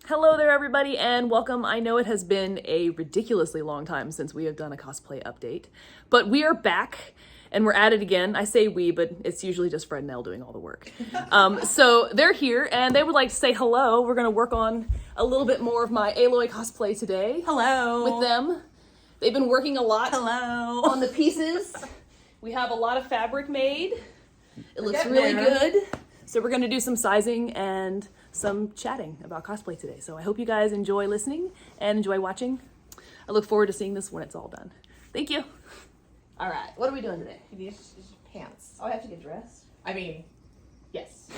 Hello there, everybody, and welcome. I know it has been a ridiculously long time since we have done a cosplay update, but we are back and we're at it again. I say we, but it's usually just Fred and Elle doing all the work. So they're here and they would like to say hello. We're going to work on a little bit more of my Aloy cosplay today. Hello. With them. They've been working a lot on the pieces. We have a lot of fabric made. It looks really good. So we're going to do some sizing and some chatting about cosplay today. So I hope you guys enjoy listening and enjoy watching. I look forward to seeing this when it's all done. Thank you. All right, what are we doing today? These pants. Oh, I have to get dressed? I mean, yes.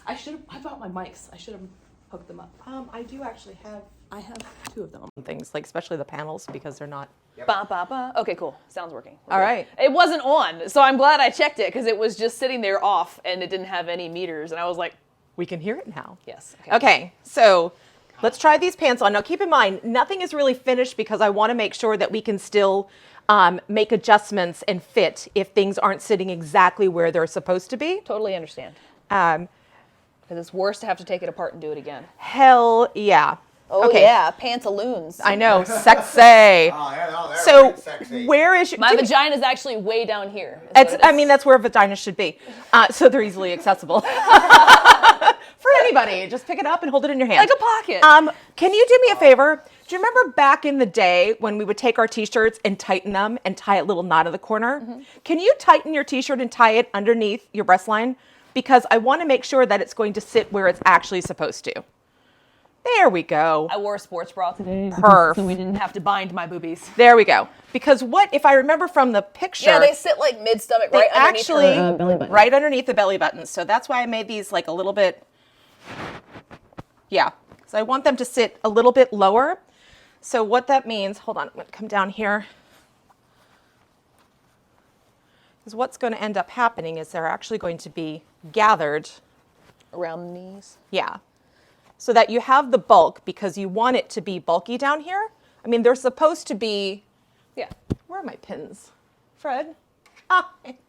I bought my mics. I should have hooked them up. I do actually have. I have two of them. Things, like especially the panels, because they're not. Yep. Ba, ba, ba. Okay, cool. Sounds working. All right. It wasn't on, so I'm glad I checked it because it was just sitting there off and it didn't have any meters. And I was like, we can hear it now. Yes. Okay, so let's try these pants on. Now keep in mind, nothing is really finished because I want to make sure that we can still make adjustments and fit if things aren't sitting exactly where they're supposed to be. Totally understand. Because it's worse to have to take it apart and do it again. Hell yeah. Oh, okay. Yeah, pantaloons. I know, sexy. So sexy. Where is your... My vagina is actually way down here. I mean, that's where vaginas should be. So they're easily accessible. For anybody, just pick it up and hold it in your hand. Like a pocket. Can you do me a favor? Do you remember back in the day when we would take our t-shirts and tighten them and tie a little knot at the corner? Mm-hmm. Can you tighten your t-shirt and tie it underneath your breast line? Because I want to make sure that it's going to sit where it's actually supposed to. There we go. I wore a sports bra today. Perf. So we didn't have to bind my boobies. There we go. Because if I remember from the picture... Yeah, they sit like mid-stomach, right underneath her belly button. Right underneath the belly button. So that's why I made these like a little bit... Yeah. So I want them to sit a little bit lower. So what that means... Hold on. I'm going to come down here. Because what's going to end up happening is they're actually going to be gathered... Around the knees? Yeah. So that you have the bulk because you want it to be bulky down here. I mean, they're supposed to be, yeah. Where are my pins? Fred?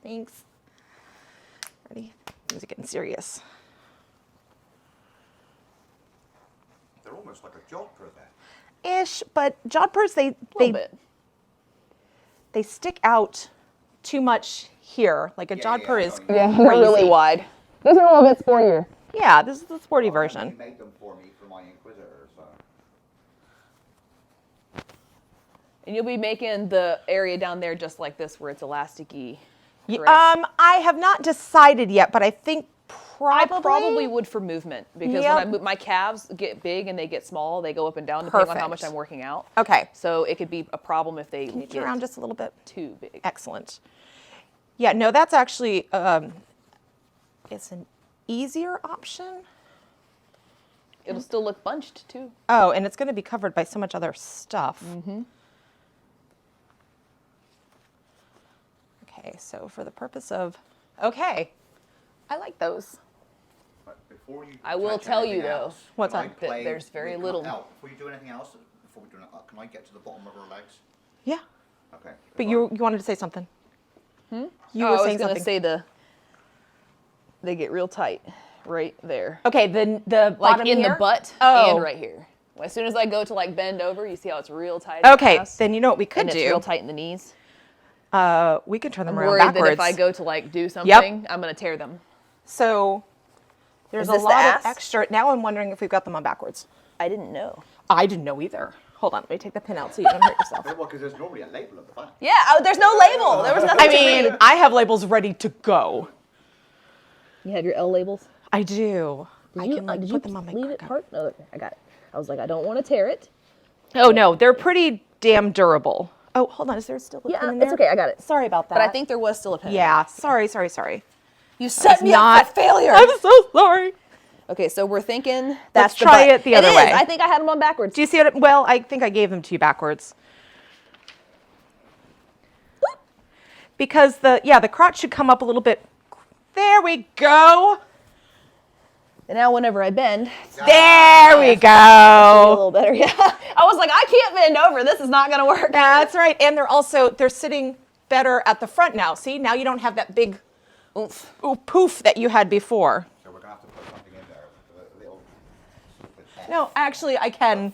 Thanks. Ready? Things are getting serious. They're almost like a jodhpur then. Ish, but jodhpurs, they stick out too much here. Like a jodhpur is crazy. Really wide. These are a little bit sportier. Yeah, this is the sporty version. You made them for me for my Inquisitor, so. And you'll be making the area down there just like this where it's elasticy. I have not decided yet, but I think I probably would for movement because when I move, my calves get big and they get small. They go up and down depending on how much I'm working out. Okay. So it could be a problem if they get around just a little bit too big. Excellent. Yeah, no, that's actually it's an easier option. It'll still look bunched too. Oh, and it's going to be covered by so much other stuff. Mm-hmm. Okay, so for the purpose of, I like those. But before you I will tell you though, what's that? There's very little. Before you do anything else, before we do anything, can I get to the bottom of her legs? Yeah. Okay. But you wanted to say something. You were saying something. I was going to say they get real tight right there. Okay, the like bottom in here? the butt and right here. As soon as I go to like bend over, you see how it's real tight. Okay, then you know what we could do. It's real tight in the knees. We could turn them around worried backwards. That if I go to like do something, I'm going to tear them. So there's a lot of extra. Now I'm wondering if we've got them on backwards. I didn't know. I didn't know either. Hold on, let me take the pin out so you don't hurt yourself. Well, because there's normally a label at the back. Yeah, there's no label. There was nothing. I mean, I have labels ready to go. You have your L labels? I do. I can like put them on my leave it part? No, I got it. I was like, I don't want to tear it. Oh no, they're pretty damn durable. Oh, hold on, is there still a pin in there? It's okay, I got it. Sorry about that. But I think there was still a pin. Yeah, sorry. You set me up for failure. I'm so sorry. Okay, so we're thinking let's try it the other way. I think I had them on backwards. Do you see it? Well, I think I gave them to you backwards. Because the crotch should come up a little bit. There we go. And now whenever I bend, there we go. A little better, yeah. I was like, I can't bend over. This is not going to work. That's right. And they're sitting better at the front now. See, now you don't have that big poof that you had before. So we're going to have to put something in there, a little No, actually, I can.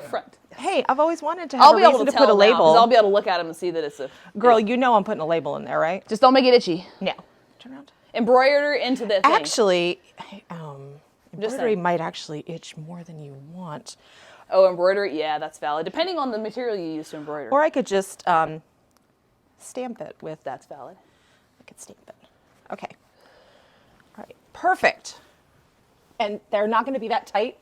Front. Hey, I've always wanted to have I'll a be able reason to to tell put a now, label. 'cause I'll be able to look at them and see that it's a Girl, you know I'm putting a label in there, right? Just don't make it itchy. No. Turn around. Embroider into the thing. Actually, Just embroidery saying. might actually itch more than you want. Oh, embroidery? Yeah, that's valid. Depending on the material you use to embroider. Or I could just stamp it with. That's valid. I could stamp it. Okay. All right. Perfect. And they're not going to be that tight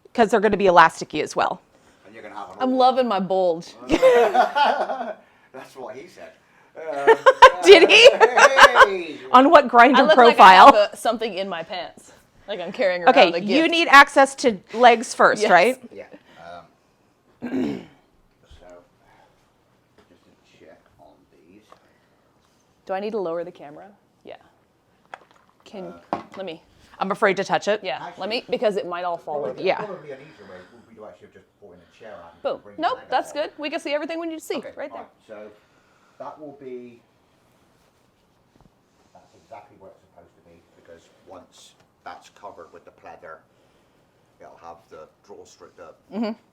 because they're going to be elasticy as well. And you're going to have an I'm loving my bulge. That's what he said. Did he? Hey! On what grinder I look profile? like I have something in my pants. Like I'm carrying around a Okay, gift. you need access to legs first, Yes. right? Yeah. So, just to check on these. Do I need to lower the camera? Yeah. Let me. I'm afraid to touch it. Yeah, let me, because it might all fall over. Yeah. Probably an easier way would be to actually just put in a chair and Boom. bring the Nope, leg up that's on. good. We can see everything we need to see Okay, right there. So that will be, that's exactly where it's supposed to be, because once that's covered with the pleather, it'll have the drawstring,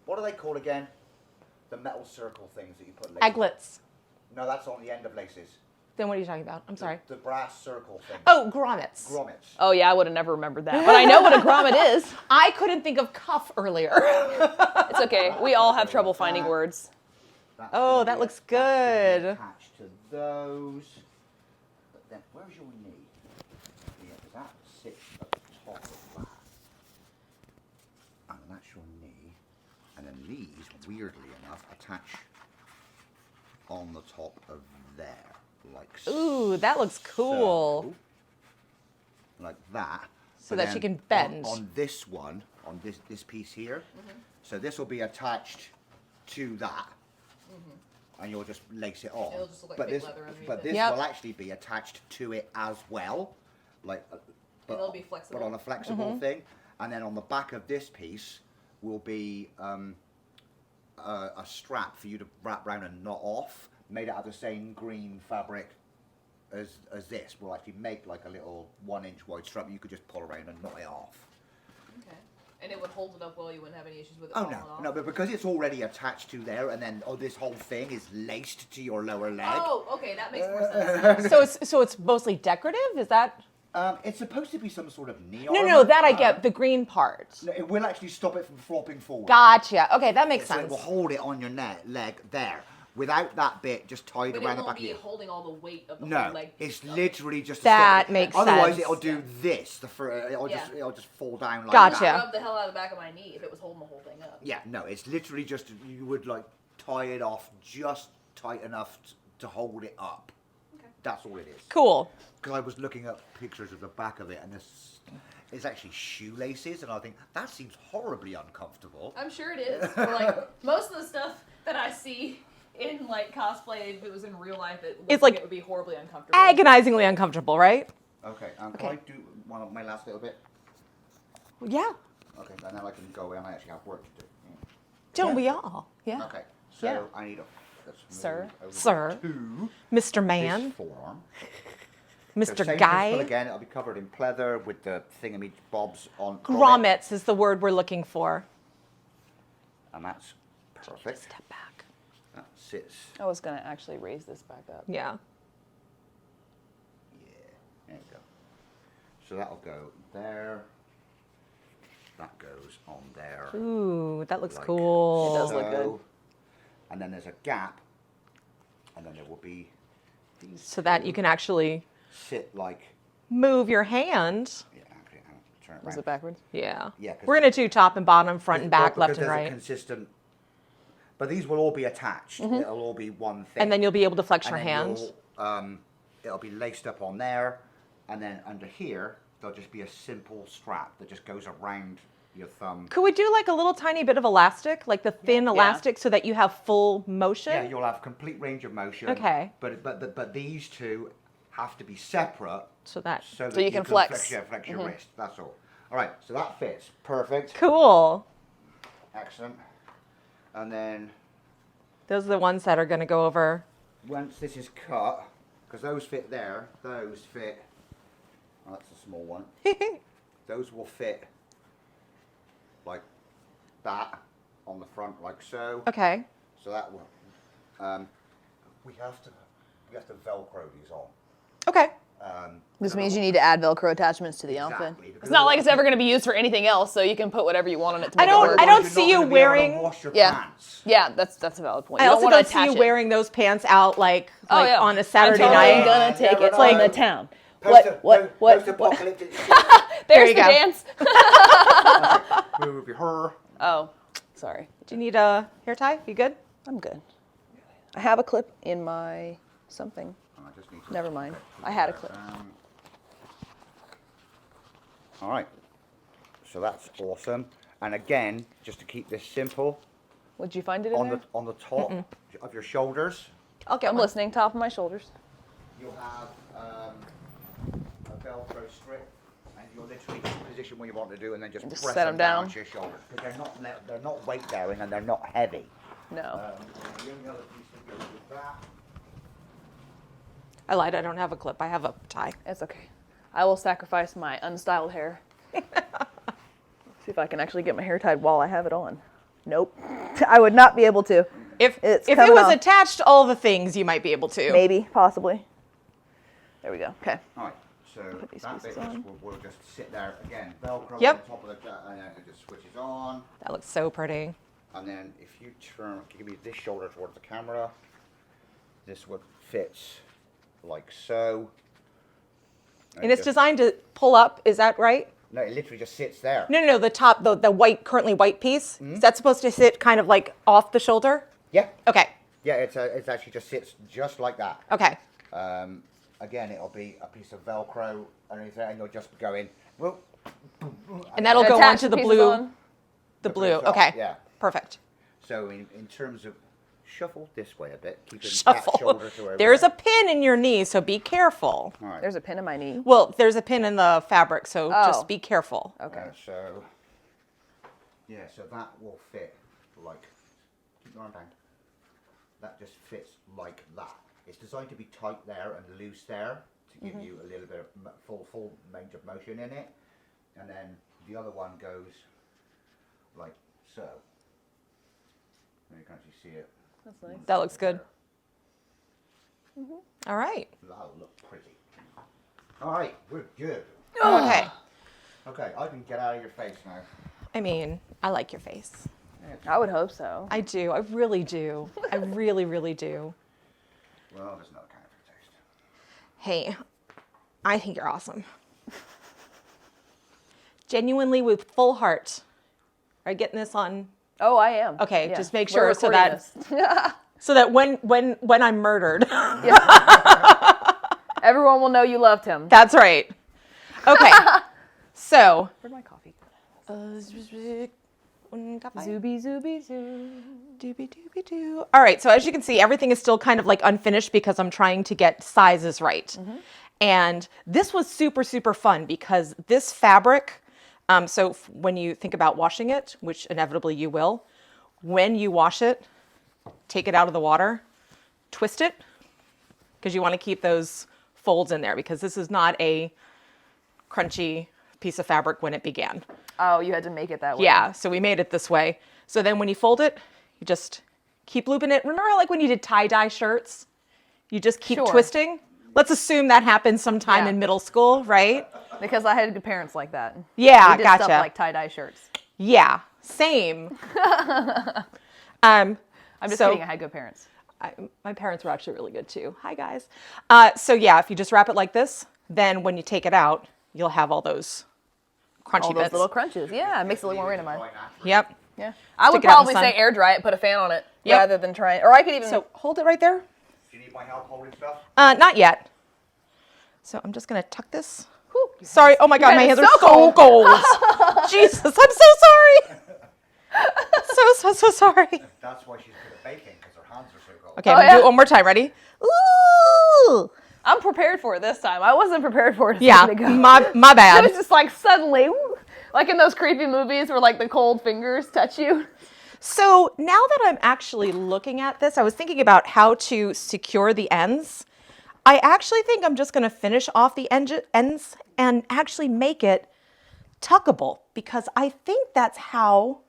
what are they called again? The metal circle things that you put laces. Aglets. No, that's on the end of laces. Then what are you talking about? I'm sorry. The brass circle thing. Oh, grommets. Grommets. Oh yeah, I would have never remembered that. But I know what a grommet is. I couldn't think of cuff earlier. It's okay. We all have trouble finding words. That's Oh, gonna that be looks that's gonna be good. Attached to those. But then, where's your knee? Yeah, because that sits at the top of that. And that's your knee. And then these, weirdly enough, attach on the top of there. Like Ooh, that looks cool. so. Like that. So But that she then can bend. On this one, on this piece here. So this will be attached to that. And you'll just lace it on. It'll just look like but fake this, leather underneath but it. this Yep. will actually be attached to it as well, like. But, it'll be flexible. But on a flexible thing, and then on the back of this piece will be a strap for you to wrap around and knot off, made out of the same green fabric as this. We'll actually make like a little 1-inch wide strap you could just pull around and knot it off. Okay. And it would hold it up well. You wouldn't have any issues with it Oh falling no, off. no, but because it's already attached to there, and then this whole thing is laced to your lower leg. Oh, okay, that makes more sense. So it's mostly decorative? Is that? It's supposed to be some sort of knee No, armor. that I get. The green part. No, it will actually stop it from flopping forward. Gotcha. Okay, that makes So it sense. will hold it on your leg there, without that bit just tied But around it the won't back of be your. holding all the weight of the No, whole leg. it's up. literally just. That to stop it. makes Otherwise, sense. it'll do this. It'll Yeah. just it'll just fall down like Gotcha. that. Rub the hell out of the back of my knee if it was holding the whole thing up. Yeah, no, it's literally just you would like tie it off just tight enough to hold it up. Okay. That's all it is. Cool. Because I was looking up pictures of the back of it, and it's actually shoelaces, and I think that seems horribly uncomfortable. I'm sure it is. But, like most of the stuff that I see in like cosplay, if it was in real life, It's like it would be horribly uncomfortable. Agonizingly uncomfortable, right? Okay, can Okay. I do one of my last little bit? Yeah. Okay, and then I can go away and I actually have work to do. Don't Yeah. we all? Yeah. Okay, so Yeah. I need let's move Sir. over Sir. to Mr. this Man. form. So Mr. same Guy. principle again, it'll be covered in pleather with the thingamajig bobs on Grommets is the word we're looking for. and that's perfect. Step back. That sits. I was gonna actually raise this back up. Yeah. Yeah, there you go. So that'll go there. That goes on there. Ooh, that looks like cool. It does look good. so. And then there's a gap, and then there will be these So that two you can actually sit like. move your hand. Yeah, actually, I'll turn it Was around. it backwards? Yeah. Yeah, 'cause- We're gonna do top and bottom, front and back, Well, left because and there's a right. consistent. But these will all be attached. It'll all be one thing. And then you'll be able to flex And your then hand. it'll be laced up on there, and then under here there'll just be a simple strap that just goes around your thumb. Could we do like a little tiny bit of elastic, like the thin elastic, so that you have full motion? Yeah, you'll have complete range of motion. Okay. But these two have to be separate So that. so that So you can flex. flex your wrist. That's all. All right, so that fits perfect. Cool. Excellent. And then Those are the ones that are going to go over. once this is cut, because those fit there, those fit. Oh, that's a small one. Those will fit like that on the front, like so. Okay. So that will. We have to Velcro these on. Okay. This means you need to add Velcro attachments to the outfit. It's not like it's ever going to be used for anything else, so you can put whatever you want on it to make I don't- it work. I don't You're see not you gonna be able to wearing- wash your Yeah. pants. Yeah, that's a valid point. I You also wanna don't see you attach it. wearing those pants out like Oh, yeah. on a Saturday I'm totally night. gonna take it Never from the know. town. What? Post-apocalyptic shit. There's you the go. dance. Move your hair. Oh, sorry. Do you need a hair tie? You good? I'm good. I have a clip in my something. I just need to- Never mind. I had a clip. All right. So that's awesome. And again, just to keep this simple, Would you find it in there? on the top of your shoulders, I'll get I'm one. listening. Top of my shoulders. you'll have a Velcro strip, and you'll literally position what you want to do, and then just Just press set them 'em down down. onto your shoulders because they're not weight bearing and they're not heavy. No. The only other piece that goes with that. I lied. I don't have a clip. I have a tie. It's okay. I will sacrifice my unstyled hair. See if I can actually get my hair tied while I have it on. Nope. I would not be able to. If It's it coming was off. attached to all the things, you might be able to. Maybe, possibly. There we go. Okay. All right. So these that bit pieces just on. will just sit there again. Velcro Yep. on top of the and then it just switches on. That looks so pretty. And then if you give me this shoulder towards the camera, this would fit like so. And it's just- designed to pull up. Is that right? No, it literally just sits there. No. The top, the white, currently white piece. Is that supposed to sit kind of like off the shoulder? Yeah. Okay. Yeah, it's actually just sits just like that. Okay. Again, it'll be a piece of Velcro underneath there, and you'll just go in. Whoop, And that'll go Attach onto the pieces blue. on. The blue. goes up, Okay. Yeah. Perfect. So in terms of shuffle this way a bit, keeping that Shuffle. shoulder to over There's there. a pin in your knee, so be careful. All right. There's a pin in my knee. Well, there's a pin in the fabric, so Oh. just be careful. Okay. So so that will fit like. Keep your arm down. That just fits like that. It's designed to be tight there and loose there to give you a little bit of full range of motion in it, and then the other one goes like so. And you can actually see it. That's nice. That looks good. All right. That'll look pretty. All right, we're good. Okay. Okay, I can get out of your face now. I mean, I like your face. I would hope so. I do. I really do. I really, really do. Well, there's another kind of taste. Hey, I think you're awesome. Genuinely, with full heart. Are you getting this on? Oh, I am. Okay, Yeah. just make We're sure so recording that this. so that when I'm murdered, Everyone will know you loved him. that's right. Okay, so. Where'd my coffee go? Zooby Zooby zoo. dooby dooby doo. All right, so as you can see, everything is still kind of like unfinished because I'm trying to get sizes right. And this was super, super fun because this fabric, when you think about washing it, which inevitably you will, when you wash it, take it out of the water, twist it, because you want to keep those folds in there because this is not a crunchy piece of fabric when it began. Oh, you had to make it that way. Yeah, so we made it this way. So then when you fold it, you just keep looping it. Remember like when you did tie-dye shirts? You just keep Sure. twisting? Let's assume that happened sometime Yeah. in middle school, right? Because I had good parents like that. Yeah, We did gotcha. stuff like tie-dye shirts. Yeah, same. I'm just So- kidding. I had good parents. My parents were actually really good too. Hi, guys. So yeah, if you just wrap it like this, then when you take it out, you'll have all those crunchy All those bits. little crunches. Yeah, it makes it look more randomized. Yep. Yeah. I would Stick it out in the probably sun. say air dry it, put a fan on it, Yep. rather than try it. Or I could even. So hold it right there. Do you need my help holding stuff? Not yet. So I'm just gonna tuck this. Whew. Sorry. Oh my God, my hands hands are are so cold. Jesus, I'm so sorry. So sorry. That's why she's good at baking, because her hands are so cold. Okay, Oh, I'm gonna do yeah. it one more time. Ready? Ooh. I'm prepared for it this time. I wasn't prepared for it a Yeah, second ago. my It bad. was just like suddenly, woo, like in those creepy movies where like the cold fingers touch you. So now that I'm actually looking at this, I was thinking about how to secure the ends. I actually think I'm just gonna finish off the ends and actually make it tuckable because I think that's how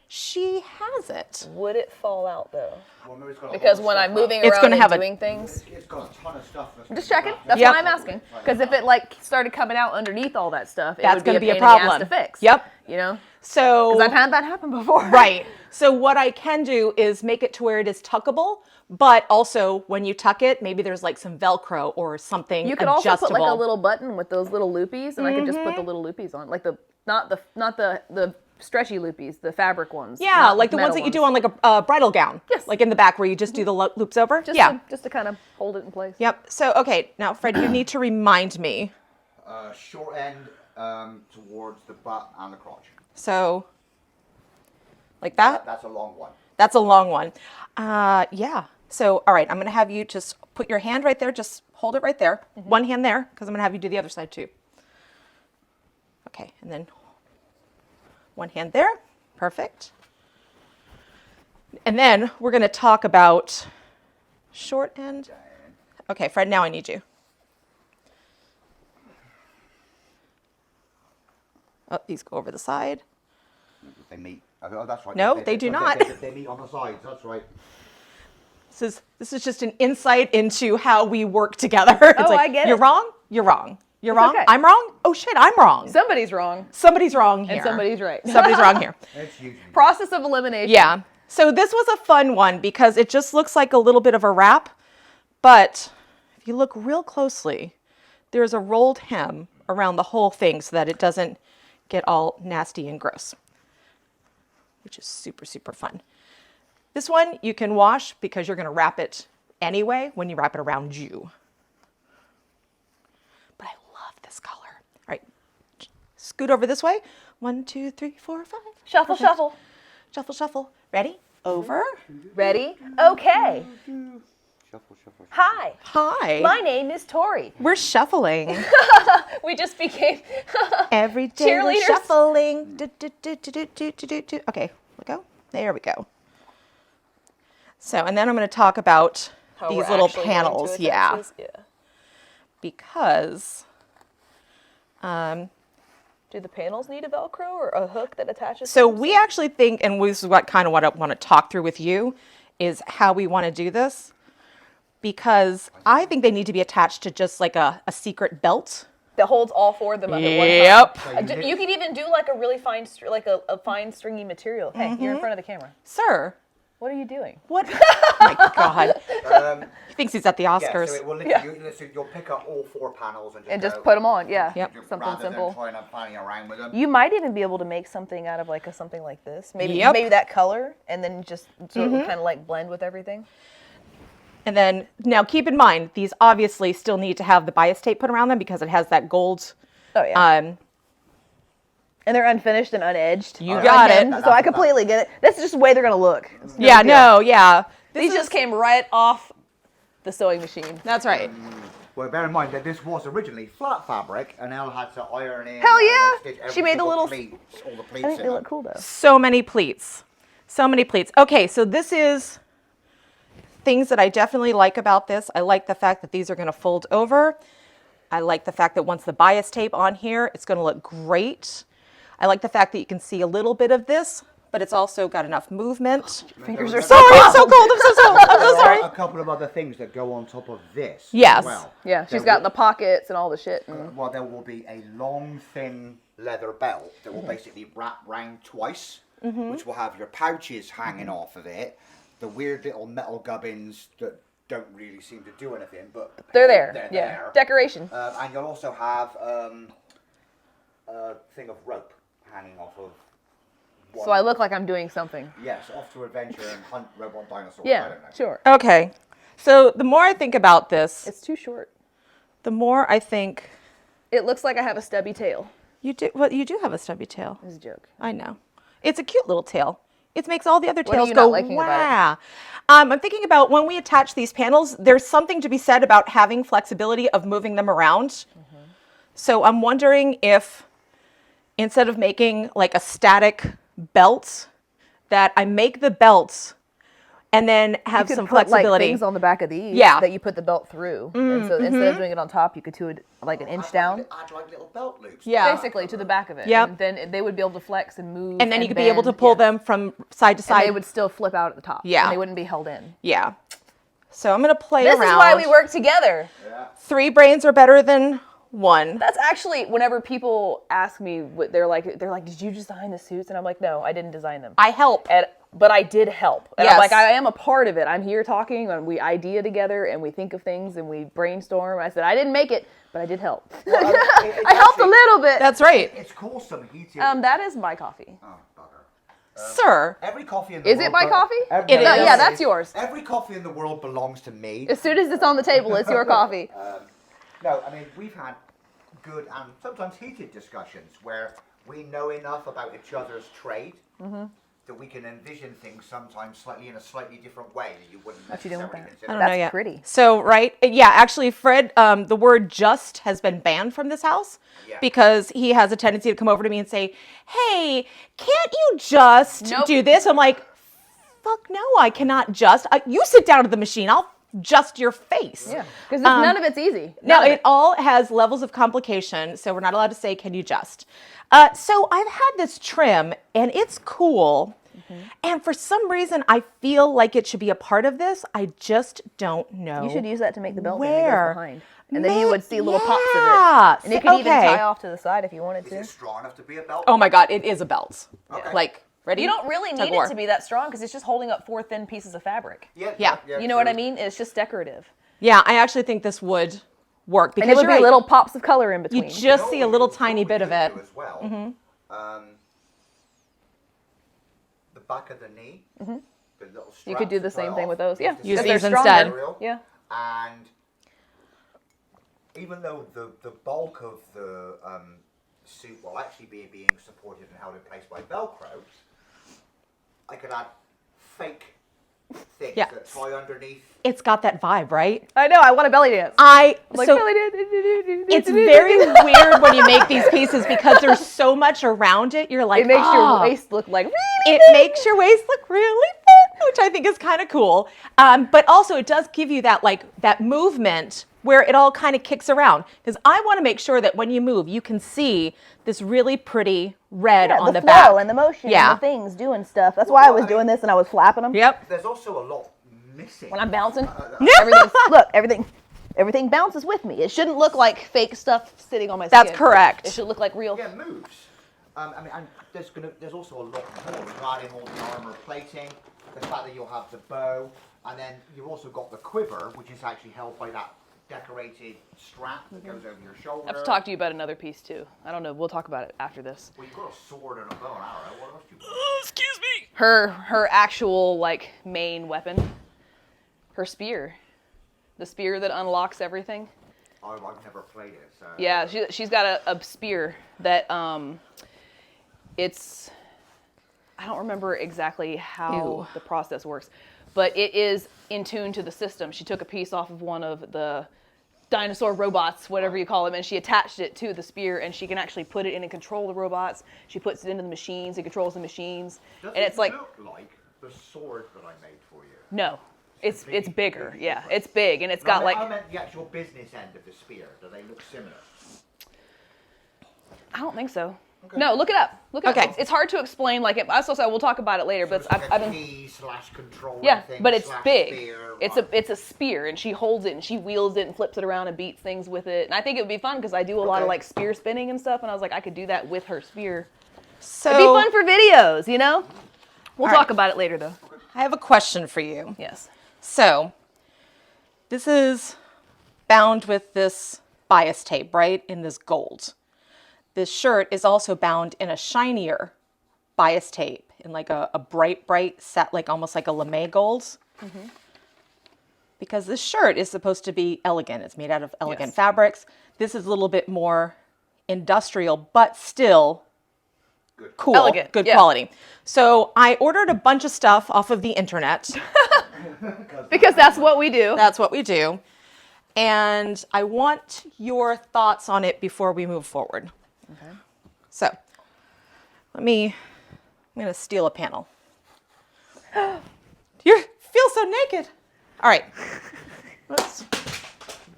she has it. Would it fall out though? Well, maybe it's got a Because lot when of I'm stuff moving It's around gonna and have a- doing things. It's got a ton of stuff. I'm just checking. That's Yep. why I'm asking. Because if it like started coming out underneath all that stuff, it That's would gonna be a pain in the ass problem. to fix. Yep. You know? So Because I've had that happen before. right. So what I can do is make it to where it is tuckable, but also when you tuck it, maybe there's like some Velcro or something You could also adjustable. put like a little button with those little loopies, and I could just put the little loopies on, like not the stretchy loopies, the fabric ones. Yeah, not like the ones metal that you do on like a bridal gown. Yes. Like in the back where you just do the loops over. Just yeah. just to kind of hold it in place. Yep. So, okay, now Fred, you need to remind me. Short end towards the butt and the crotch. So, like that? That's a long one. That's a long one. Yeah. So, all right, I'm going to have you just put your hand right there. Just hold it right there. One hand there, because I'm going to have you do the other side too. Okay, and then one hand there. Perfect. And then we're going to talk about short end. Okay, Fred, now I need you. Oh, these go over the side. They meet. Oh, that's right. No, they do not. They meet on the sides. That's right. This is just an insight into how we work together. It's Oh, like, I get you're it. wrong. You're wrong. You're It's wrong. okay. I'm wrong. Oh shit, I'm wrong. Somebody's wrong, Somebody's wrong here. and somebody's right. Somebody's wrong here. It's usually. Process of elimination. Yeah. So this was a fun one because it just looks like a little bit of a wrap, but if you look real closely, there's a rolled hem around the whole thing so that it doesn't get all nasty and gross, which is super, super fun. This one you can wash because you're going to wrap it anyway when you wrap it around you. But I love this color. All right, scoot over this way. 1, 2, 3, 4, 5. Shuffle, Perfect. shuffle. Shuffle, shuffle. Ready? Over. Ready? Okay. Shuffle, shuffle. Hi. Hi. My name is Tori. We're shuffling. We just became Every day we're Cheerleaders. shuffling. Do, do, do, do, do, do, do, do. Okay, we go. There we go. So, and then I'm going to talk about how these we're little actually going to panels. attach Yeah. this. Yeah. Because Do the panels need a Velcro or a hook that attaches? so to them? we actually think, and this is what kind of what I want to talk through with you, is how we want to do this. Because I think they need to be attached to just like a secret belt. that holds all four of them up at one Yep. time. You could even do like a really fine, a fine stringy material. Hey, you're in front of the camera. Sir, What are you doing? what? Oh my God. He thinks he's at the Yeah, Oscars. so it will Yeah. You'll pick up all four panels And just go- put them on. Yeah. Yep. Something rather simple. Than trying to fanning around with them. You might even be able to make something out of like something like this. Maybe Yep. maybe that color, and then just so it would kind of like blend with everything. And then, now keep in mind, these obviously still need to have the bias tape put around them because it has that gold. Oh yeah. And they're unfinished and unedged. You got it. So I completely get it. That's just the way they're gonna look. It's no Yeah, big deal. no, yeah. These just came right off the sewing machine. That's right. Well, bear in mind that this was originally flat fabric, and Elle had to iron in. Hell and yeah! stitch every She made the single little- pleats, all the pleats I think in they them. look cool though. So many pleats. So many pleats. Okay, so this is things that I definitely like about this. I like the fact that these are going to fold over. I like the fact that once the bias tape on here, it's going to look great. I like the fact that you can see a little bit of this, but it's also got enough movement. Fingers are Sorry, I'm so cold. I'm so There sorry. are a couple of other things that go on top of this. Yes. As well. Yeah, she's There got will- the pockets and all the shit. And Well, there will be a long, thin leather belt that will basically wrap round twice, which will have your pouches hanging off of it, the weird little metal gubbins that don't really seem to do anything, but they're there. They're Yeah. there. Decoration. And you'll also have a thing of rope hanging off of. One. So I look like I'm doing something. Yes, off to adventure and hunt robot dinosaurs. I Yeah, don't know. sure. Okay, so the more I think about this, It's too short. the more I think It looks like I have a stubby tail. you do. Well, you do have a stubby tail. It's a joke. I know. It's a cute little tail. It makes all the other What are tails you go, not liking wow. about it? I'm thinking about when we attach these panels, there's something to be said about having flexibility of moving them around. So I'm wondering if instead of making like a static belt, that I make the belts and then have You some could put, like, flexibility. things on the back of these Yeah. that you put the belt through. And so instead of doing it on top, you could do it like an inch down. Add like little belt loops. Yeah. Basically, to the back of it. Yep. And then they would be able to flex and move. And then you could be able to pull them from side to And side. they would still flip out at the top. Yeah. And they wouldn't be held in. Yeah. So I'm going to play This around. is why we work together. 3 brains are better than 1. That's actually, whenever people ask me, they're like, did you design the suits? And I'm like, no, I didn't design them. I help. But I did help. And I'm Yes. like, I am a part of it. I'm here talking, and we idea together, and we think of things, and we brainstorm. I said, I didn't make it, but I did help. I helped a little bit. That's right. It's called some heated. That is my coffee. Oh, bugger. Sir. Every coffee in the Is world. it my coffee? It No, is. yeah, that's yours. Every coffee in the world belongs to me. As soon as it's on the table, it's your coffee. No, I mean, we've had good and sometimes heated discussions where we know enough about each other's trade that we can envision things sometimes in a slightly different way that you wouldn't What you doing with necessarily that? consider. I don't know That's yet. pretty. So, right. Yeah, actually, Fred, the word just has been banned from this house Yeah. because he has a tendency to come over to me and say, hey, can't you just Nope. do this? I'm like, fuck no, I cannot just. You sit down at the machine. I'll just your face. Yeah, because none of it's easy. No, None of it all has levels of complication, so we're not allowed to say, can you just? So I've had this trim, and it's cool. And for some reason, I feel like it should be a part of this. I just don't know. You should use that to make the belt thing Where? that goes behind. And then you would see little pops of Yeah. it. And it could even Okay. tie off to the side if you wanted Is to. it strong enough to be a belt? Oh my God, it is a belt. Okay. Like, ready? You don't really Tug need of war. it to be that strong because it's just holding up 4 thin pieces of fabric. Yeah. You know what I mean? It's just decorative. Yeah, I actually think this would work because And it would you're be right. little pops of color in You between. just see a little tiny bit of it. As well. The back of the knee. The little You could do the straps to same tie thing off. with those. Yeah. It's the Use same these they're instead. material. Yeah. And even though the bulk of the suit will actually be being supported and held in place by Velcro, I could add fake things Yeah. that tie underneath. It's got that vibe, right? I know. I want a belly dance. Like belly dance. It's very weird when you make these pieces because there's so much around it. You're like, It makes "Oh." your waist look like It makes your waist look really thin, which I think is kind of cool. But also, it does give you that movement where it all kind of kicks around. Because I want to make sure that when you move, you can see this really pretty red on the flow back. and the motion Yeah. and the things doing stuff. That's why I was doing this and I was flapping them. Yep. There's also a lot missing. When I'm bouncing, everything bounces with me. It shouldn't look like fake stuff sitting on my skin. That's correct. It should look like real. Yeah, moves. I mean, and there's also a lot more. You're adding all the armor plating, the fact that you'll have the bow, and then you've also got the quiver, which is actually held by that decorated strap that goes over your shoulder. I have to talk to you about another piece too. I don't know. We'll talk about it after this. Well, you've got a sword and a bow and arrow. What else do you want? Excuse me. Her actual like main weapon, her spear, the spear that unlocks everything. Oh, I've never played it, so. Yeah, she's got a spear that it's, I don't remember exactly how the process works, but it is in tune to the system. She took a piece off of one of the dinosaur robots, whatever you call them, and she attached it to the spear, and she can actually put it in and control the robots. She puts it into the machines, it controls the machines, Does and it it's like, look like the sword that I made for you? no, it's Big, bigger, big yeah, difference. it's big, and it's No, got like, I meant the actual business end of the spear. Do they look similar? I don't think so. Okay. No, look it up. Look it Okay. up. It's hard to explain. Like I also said, we'll talk about it later. But So it's like I've a been key/control. yeah, thing, but it's slash big. spear, It's a spear, and she holds it and she wields it and flips it around and beats things with it. And I think it would be fun because I do a lot of Okay. like spear spinning and stuff. And I was like, I could do that with her spear. So It'd be fun for videos, you know. We'll All talk right. about it later, though. I have a question for you. Yes. So, this is bound with this bias tape, right, in this gold. This shirt is also bound in a shinier bias tape, in like a bright set, like almost like a lame gold. Mm-hmm. Because this shirt is supposed to be elegant. It's made out of elegant Yes. fabrics. This is a little bit more industrial, but still cool, Elegant, good yeah. quality. So I ordered a bunch of stuff off of the internet. Because that's what we do. That's what we do. And I want your thoughts on it before we move forward. Okay. So, I'm going to steal a panel. You feel so naked. All right. Let's,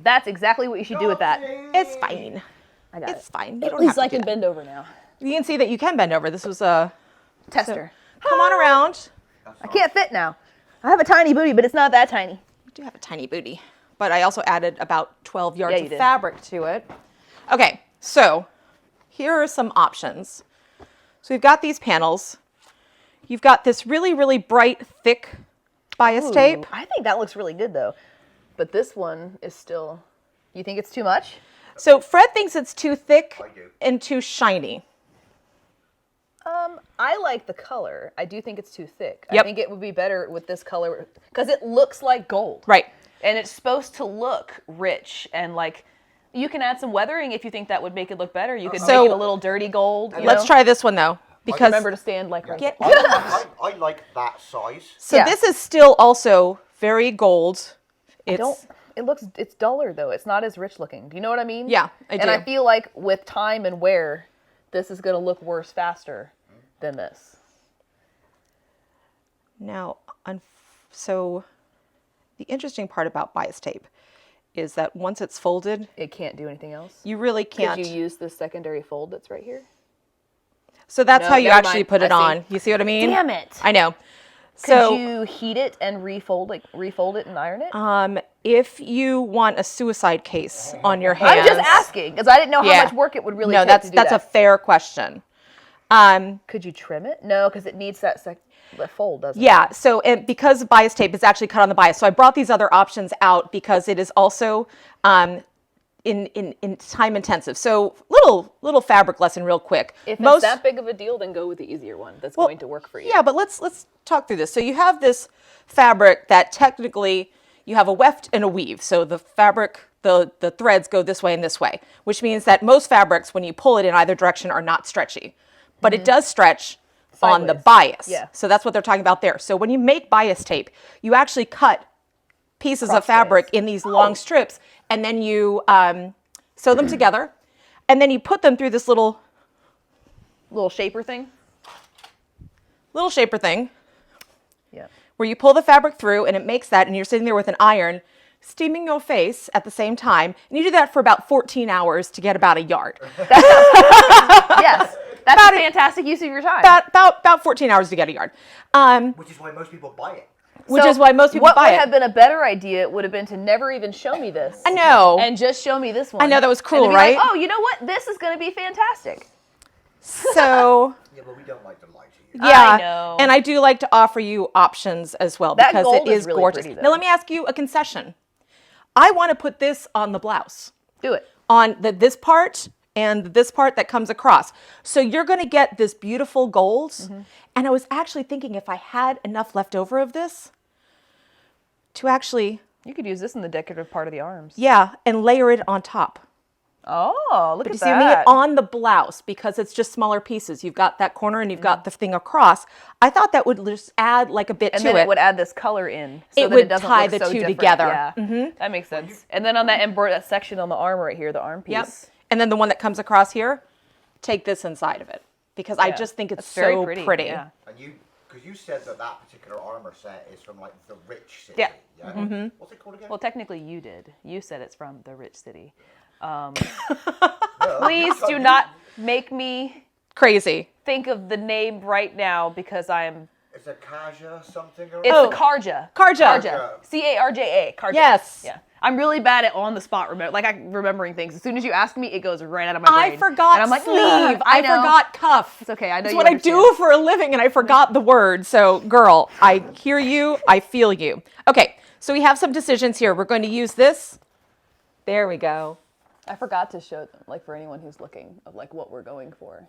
That's exactly what you should do with that. it's fine. I got It's it. fine. You At don't least have to I do can that. bend over now. You can see that you can bend over. This was a Tester. come on around. I can't fit now. I have a tiny booty, but it's not that tiny. I do have a tiny booty, but I also added about 12 yards you of did. fabric to it. Okay, so here are some options. So we've got these panels. You've got this really, really bright, thick bias tape. I think that looks really good though. But this one is still, you think it's too much? So Fred thinks it's too thick I do. and too shiny. I like the color. I do think it's too thick. Yep. I think it would be better with this color because it looks like gold. Right. And it's supposed to look rich and like, you can add some weathering if you think that would make it look better. You could So- make it a little dirty gold. Let's try this one though, because Remember to stand like right Get- there. I like that size. so Yeah. this is still also very gold. It's It's duller though. It's not as rich looking. Do you know what I mean? Yeah, I And do. I feel like with time and wear, this is going to look worse faster than this. now so the interesting part about bias tape is that once it's folded, It can't do anything else. you really can't. Could you use this secondary fold that's right here? So that's No, how you never actually mind. put it I see. on. You see what I mean? Damn it. I know. Could So you heat it and refold it and iron it? if you want a suicide case on your hands, I'm just asking because I didn't know how Yeah. much work it would really no, take that's to do that's that. a fair question. Could you trim it? No, because it needs that fold, doesn't it? Yeah, so because bias tape is actually cut on the bias, so I brought these other options out because it is also in time intensive. So little fabric lesson real quick. If it's that big of a deal, then go with the easier one. That's going to work for you. Yeah, but let's talk through this. So you have this fabric that technically you have a weft and a weave. So the fabric, the threads go this way and this way, which means that most fabrics, when you pull it in either direction, are not stretchy. But it does stretch on the Sideways. bias. Yeah. So that's what they're talking about there. So when you make bias tape, you actually cut pieces of fabric in these long strips, and then you sew them together, and then you put them through this little shaper thing. shaper thing Yeah. where you pull the fabric through, and it makes that, and you're sitting there with an iron, steaming your face at the same time, and you do that for about 14 hours to get about a yard. Yes. That's a fantastic use of your time. About 14 hours to get a yard. Which is why most people buy it. Which is why most people what buy would it. have been a better idea would have been to never even show me this. I know. And just show me this one. I know, that was cruel, and to be like, right? oh, you know what? This is going to be fantastic. So, Yeah, but we don't like to lie to you. yeah. I know. And I do like to offer you options as well That because gold it is is really gorgeous. pretty, though. Now, let me ask you a concession. I want to put this on the blouse, Do it. on this part and this part that comes across. So you're going to get this beautiful gold. Mm-hmm. And I was actually thinking if I had enough left over of this to actually, You could use this in the decorative part of the arms. yeah, and layer it on top. Oh, look But you at see, me that. on the blouse, because it's just smaller pieces. You've got that corner and you've got the thing across. I thought that would just add like a bit and to then it. it would add this color in. So It that would it doesn't tie look the so two different. together. Yeah, that makes sense. And then on that section on the arm right here, the arm piece. Yep. And then the one that comes across here, take this inside of it. Because I Yeah. just think it's That's very so pretty. Yeah. And because you said that particular armor set is from like the rich city. Yeah. What's it called again? Well, technically you did. You said it's from the rich city. No, Please you- do not make me Crazy. think of the name right now because I'm. It's a Kaja something or It's Oh. the Karja. Karja. Karja. Carja. Karja. Yes. Yeah. I'm really bad at on the spot remembering things. As soon as you ask me, it goes right out of my brain. I forgot and I'm like, sleeve. "Ugh, I know." forgot cuff. It's okay. I know It's you what I understand. do for a living, and I forgot the word. So, girl, I hear you. I feel you. Okay, so we have some decisions here. We're going to use this. There we go. I forgot to show them, like for anyone who's looking, of like what we're going for.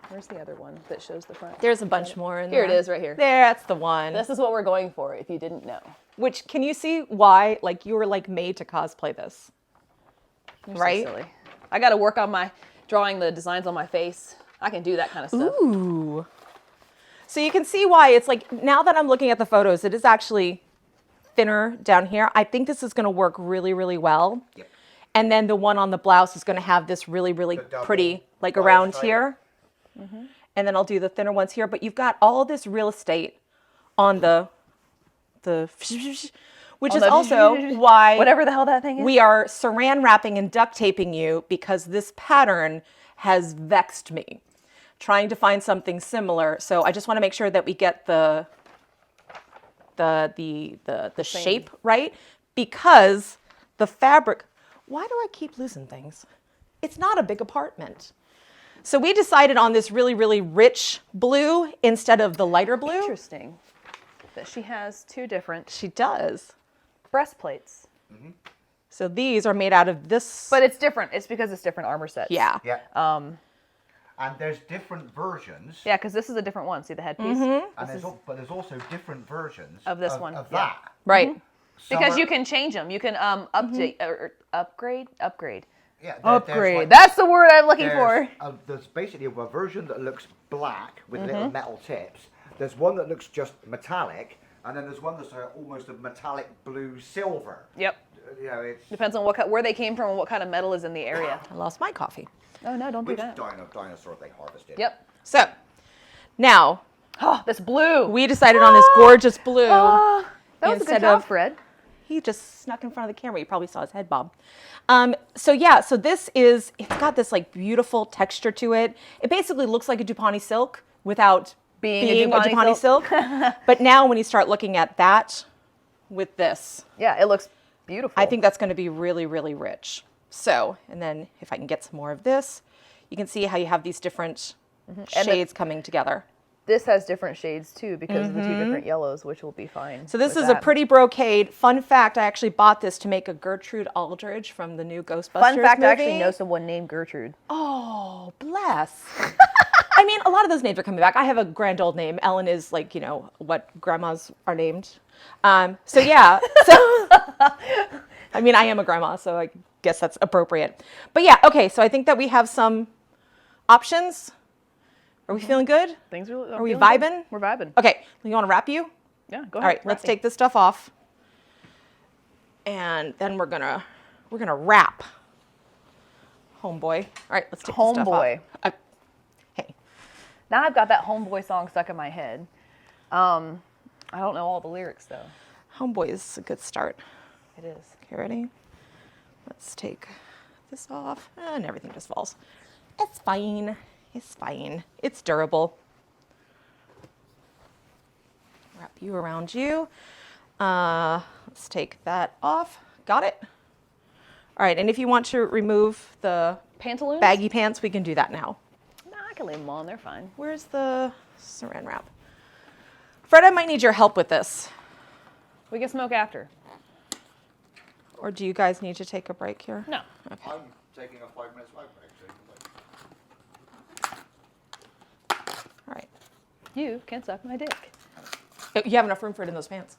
Where's the other one that shows the front? There's a bunch more in Here there. it is, right here. There, that's the one. This is what we're going for. If you didn't know, Which, can you see why, like, you were, like, made to cosplay this? You're Right? So silly. I got to work on my drawing the designs on my face. I can do that kind of stuff. Ooh. So you can see why it's like, now that I'm looking at the photos, it is actually thinner down here. I think this is going to work really, really well. Yep. And then the one on the blouse is going to have this really, really The double pretty, like bias around type. here. And then I'll do the thinner ones here. But you've got all this real estate on the the which is also why whatever the hell that thing is. we are saran wrapping and duct taping you, because this pattern has vexed me trying to find something similar. So I just want to make sure that we get the shape right, because the fabric, why do I keep losing things? It's not a big apartment. So we decided on this really, really rich blue instead of the lighter blue. Interesting that she has two different She does. breastplates. So these are made out of this. But it's different. It's because it's different armor sets. Yeah. Yeah. And there's different versions. Yeah, because this is a different one. See the headpiece? And but there's also different versions Of this one, Of yeah. that. Right. Because Some you are- can change them. You can update or upgrade. Yeah, Upgrade. like- That's the word I'm looking for. There's basically a version that looks black with little metal tips. There's one that looks just metallic, and then there's one that's almost a metallic blue silver. Yep. You know, it's Depends on where they came from and what kind of metal is in the area. I lost my coffee. Oh no, don't do which that. dinosaur they harvested. Yep. So now Oh, this blue. we decided on this gorgeous blue. That was a Instead good job, of- Fred. He just snuck in front of the camera. You probably saw his head bob. So this is, it's got this like beautiful texture to it. It basically looks like a Dupont silk without Being being a a Dupont Dupont silk. But now when you start looking at that with this, Yeah, it looks beautiful. I think that's going to be really, really rich. So, and then if I can get some more of this, you can see how you have these different shades coming together. this has different shades too because of the two different yellows, which will be fine. So this with is a that. pretty brocade. Fun fact, I actually bought this to make a Gertrude Aldridge from the new Ghostbusters Fun fact, movie. I actually know someone named Gertrude. Oh, bless. I mean, a lot of those names are coming back. I have a grand old name. Ellen is like, you know, what grandmas are named. So yeah, so I mean, I am a grandma, so I guess that's appropriate. But yeah, okay, so I think that we have some options. Are we feeling good? Things are. Are we vibing? We're vibing. Okay, you want to wrap you? Yeah, go ahead. All right, let's take this stuff off. And then we're gonna wrap. Homeboy. All right, let's take this stuff off. Homeboy. Hey. Now I've got that Homeboy song stuck in my head. I don't know all the lyrics though. Homeboy is a good start. It is. Okay, ready? Let's take this off. And everything just falls. It's fine. It's fine. It's durable. Wrap you around you. Let's take that off. Got it? All right, and if you want to remove the Pantaloons? baggy pants, we can do that now. Nah, I can leave them on. They're fine. Where's the saran wrap? Fred, I might need your help with this. We can smoke after. Or do you guys need to take a break here? No. I'm taking a 5-minute smoke break. So All right. You can suck my dick. You have enough room for it in those pants.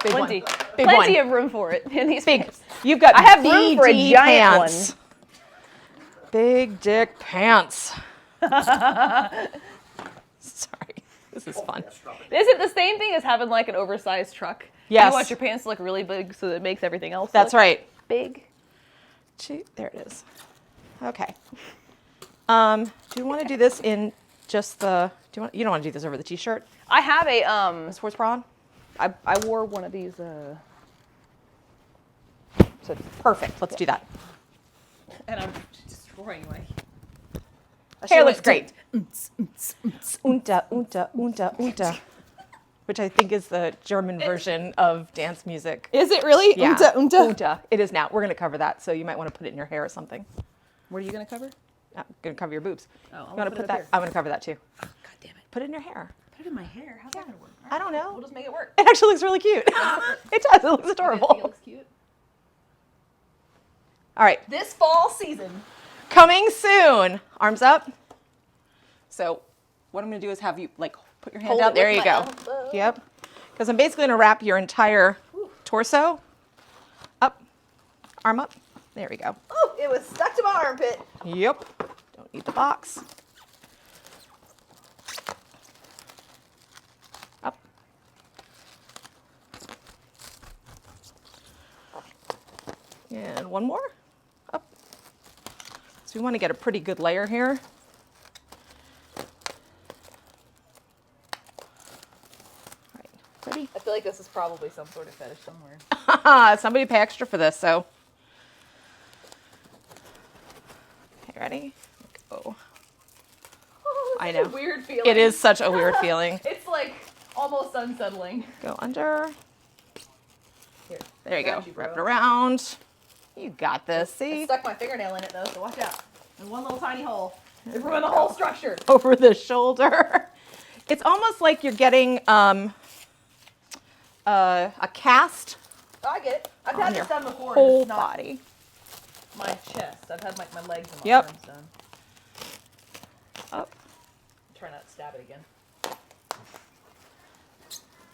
Big Plenty. one. Big Plenty one. of room for it in these Big. pants. You've got I have room for a BD giant pants. Big dick pants. Sorry. This is fun. Is it the same thing as having like an oversized truck? Yes. You want your pants to look really big so that it makes everything else That's look right. big. There it is. Okay. Do you want to do this in just the? You don't want to do this over the t-shirt? I have a Sports bra on? I wore one of these So perfect. Let's do that. And I'm destroying my. Hair looks great. Unta, unta, unta, unta. Which I think is the German version of dance music. Is it really? Yeah. Unta, unta. Unta. It is now. We're going to cover that, so you might want to put it in your hair or something. What are you gonna cover? I'm going to cover your boobs. Oh, You I'll want to put put it up that? here. I'm going to cover that too. God damn it! Put it in your hair. Put it in my hair. How's that gonna work? I don't know. We'll just make it work. It actually looks really cute. It does. It looks It adorable. looks cute. All right. This fall season. Coming soon. Arms up. So what I'm going to do is have you like put your hand Hold out. it There with you my go. elbow. Yep. Because I'm basically going to wrap your entire torso up, arm up. There we go. Oh, it was stuck to my armpit. Yep. Don't need the box. Up. And one more. Up. So we want to get a pretty good layer here. Right. Ready? I feel like this is probably some sort of fetish somewhere. Somebody pay extra for this, so. Okay, ready? Go. Oh, I know. A weird feeling. It is such a weird feeling. It's like almost unsettling. Go under. Here. There you go. Got you, bro. Wrap it around. You got this. I See? stuck my fingernail in it though, so watch out. In one little tiny hole. It ruined the whole structure. Over the shoulder. It's almost like you're getting a cast Oh, I get it. I've on had your this done before. whole and it's not body. my chest. I've had like my legs and my Yep. arms done. Up. Try not to stab it again.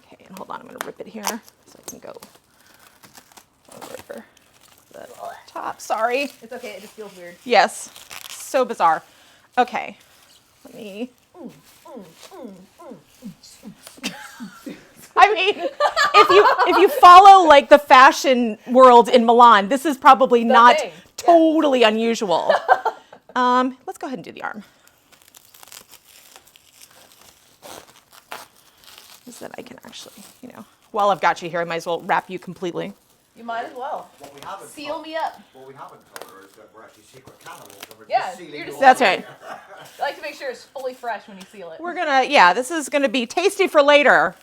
Okay, and hold on. I'm going to rip it here so I can go over the top. Sorry. It's okay. It just feels weird. Yes. So bizarre. Okay. Let me. I mean, if you follow like the fashion world in Milan, this is probably not thing. totally unusual. Let's go ahead and do the arm. Is that I can actually, while I've got you here, I might as well wrap you completely. You might as well. What we haven't Seal told- me up. What we haven't told her is that we're actually secret cannibals. And we're Yeah, just sealing you're just- yours That's up. right. I like to make sure it's fully fresh when you seal it. This is gonna be tasty for later.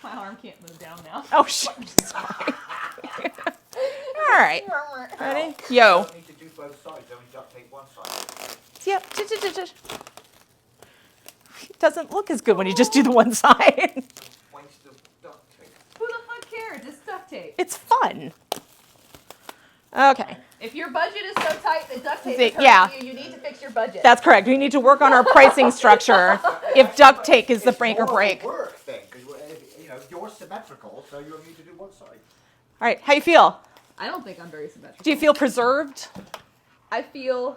My arm can't move down now. Oh, shit. Sorry. All right. Ready? Yo. You need to do both sides, only duct tape one side. Yep. It doesn't look as good when you just do the one side. Waste of duct tape. Who the fuck cares? It's duct tape. It's fun. Okay. If your budget is so tight that duct tape See, is hurting yeah. you need to fix your budget. That's correct. We need to work on our pricing structure if duct tape is the break or It's more break. of a work thing, because you're symmetrical, so you need to do one side. All right. How you feel? I don't think I'm very symmetrical. Do you feel preserved? I feel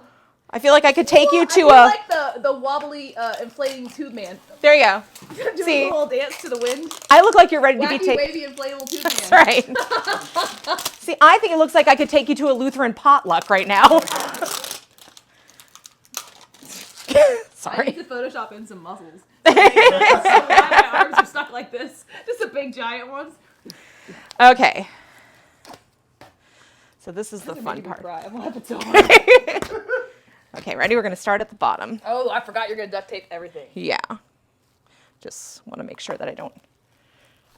I feel like I could take you I to feel a. like the wobbly inflating tube man. There you go. Doing See? the whole dance to the wind. I look like you're ready to be Wacky, taken. wavy, inflatable tube That's man. right. See, I think it looks like I could take you to a Lutheran potluck right now. I Sorry. need to Photoshop in some muscles. My arms are stuck like this. Just a big giant ones. Okay. So this is the fun part. I'm laughing so hard. Okay, ready? We're going to start at the bottom. Oh, I forgot you're gonna duct tape everything. Yeah. Just want to make sure that I don't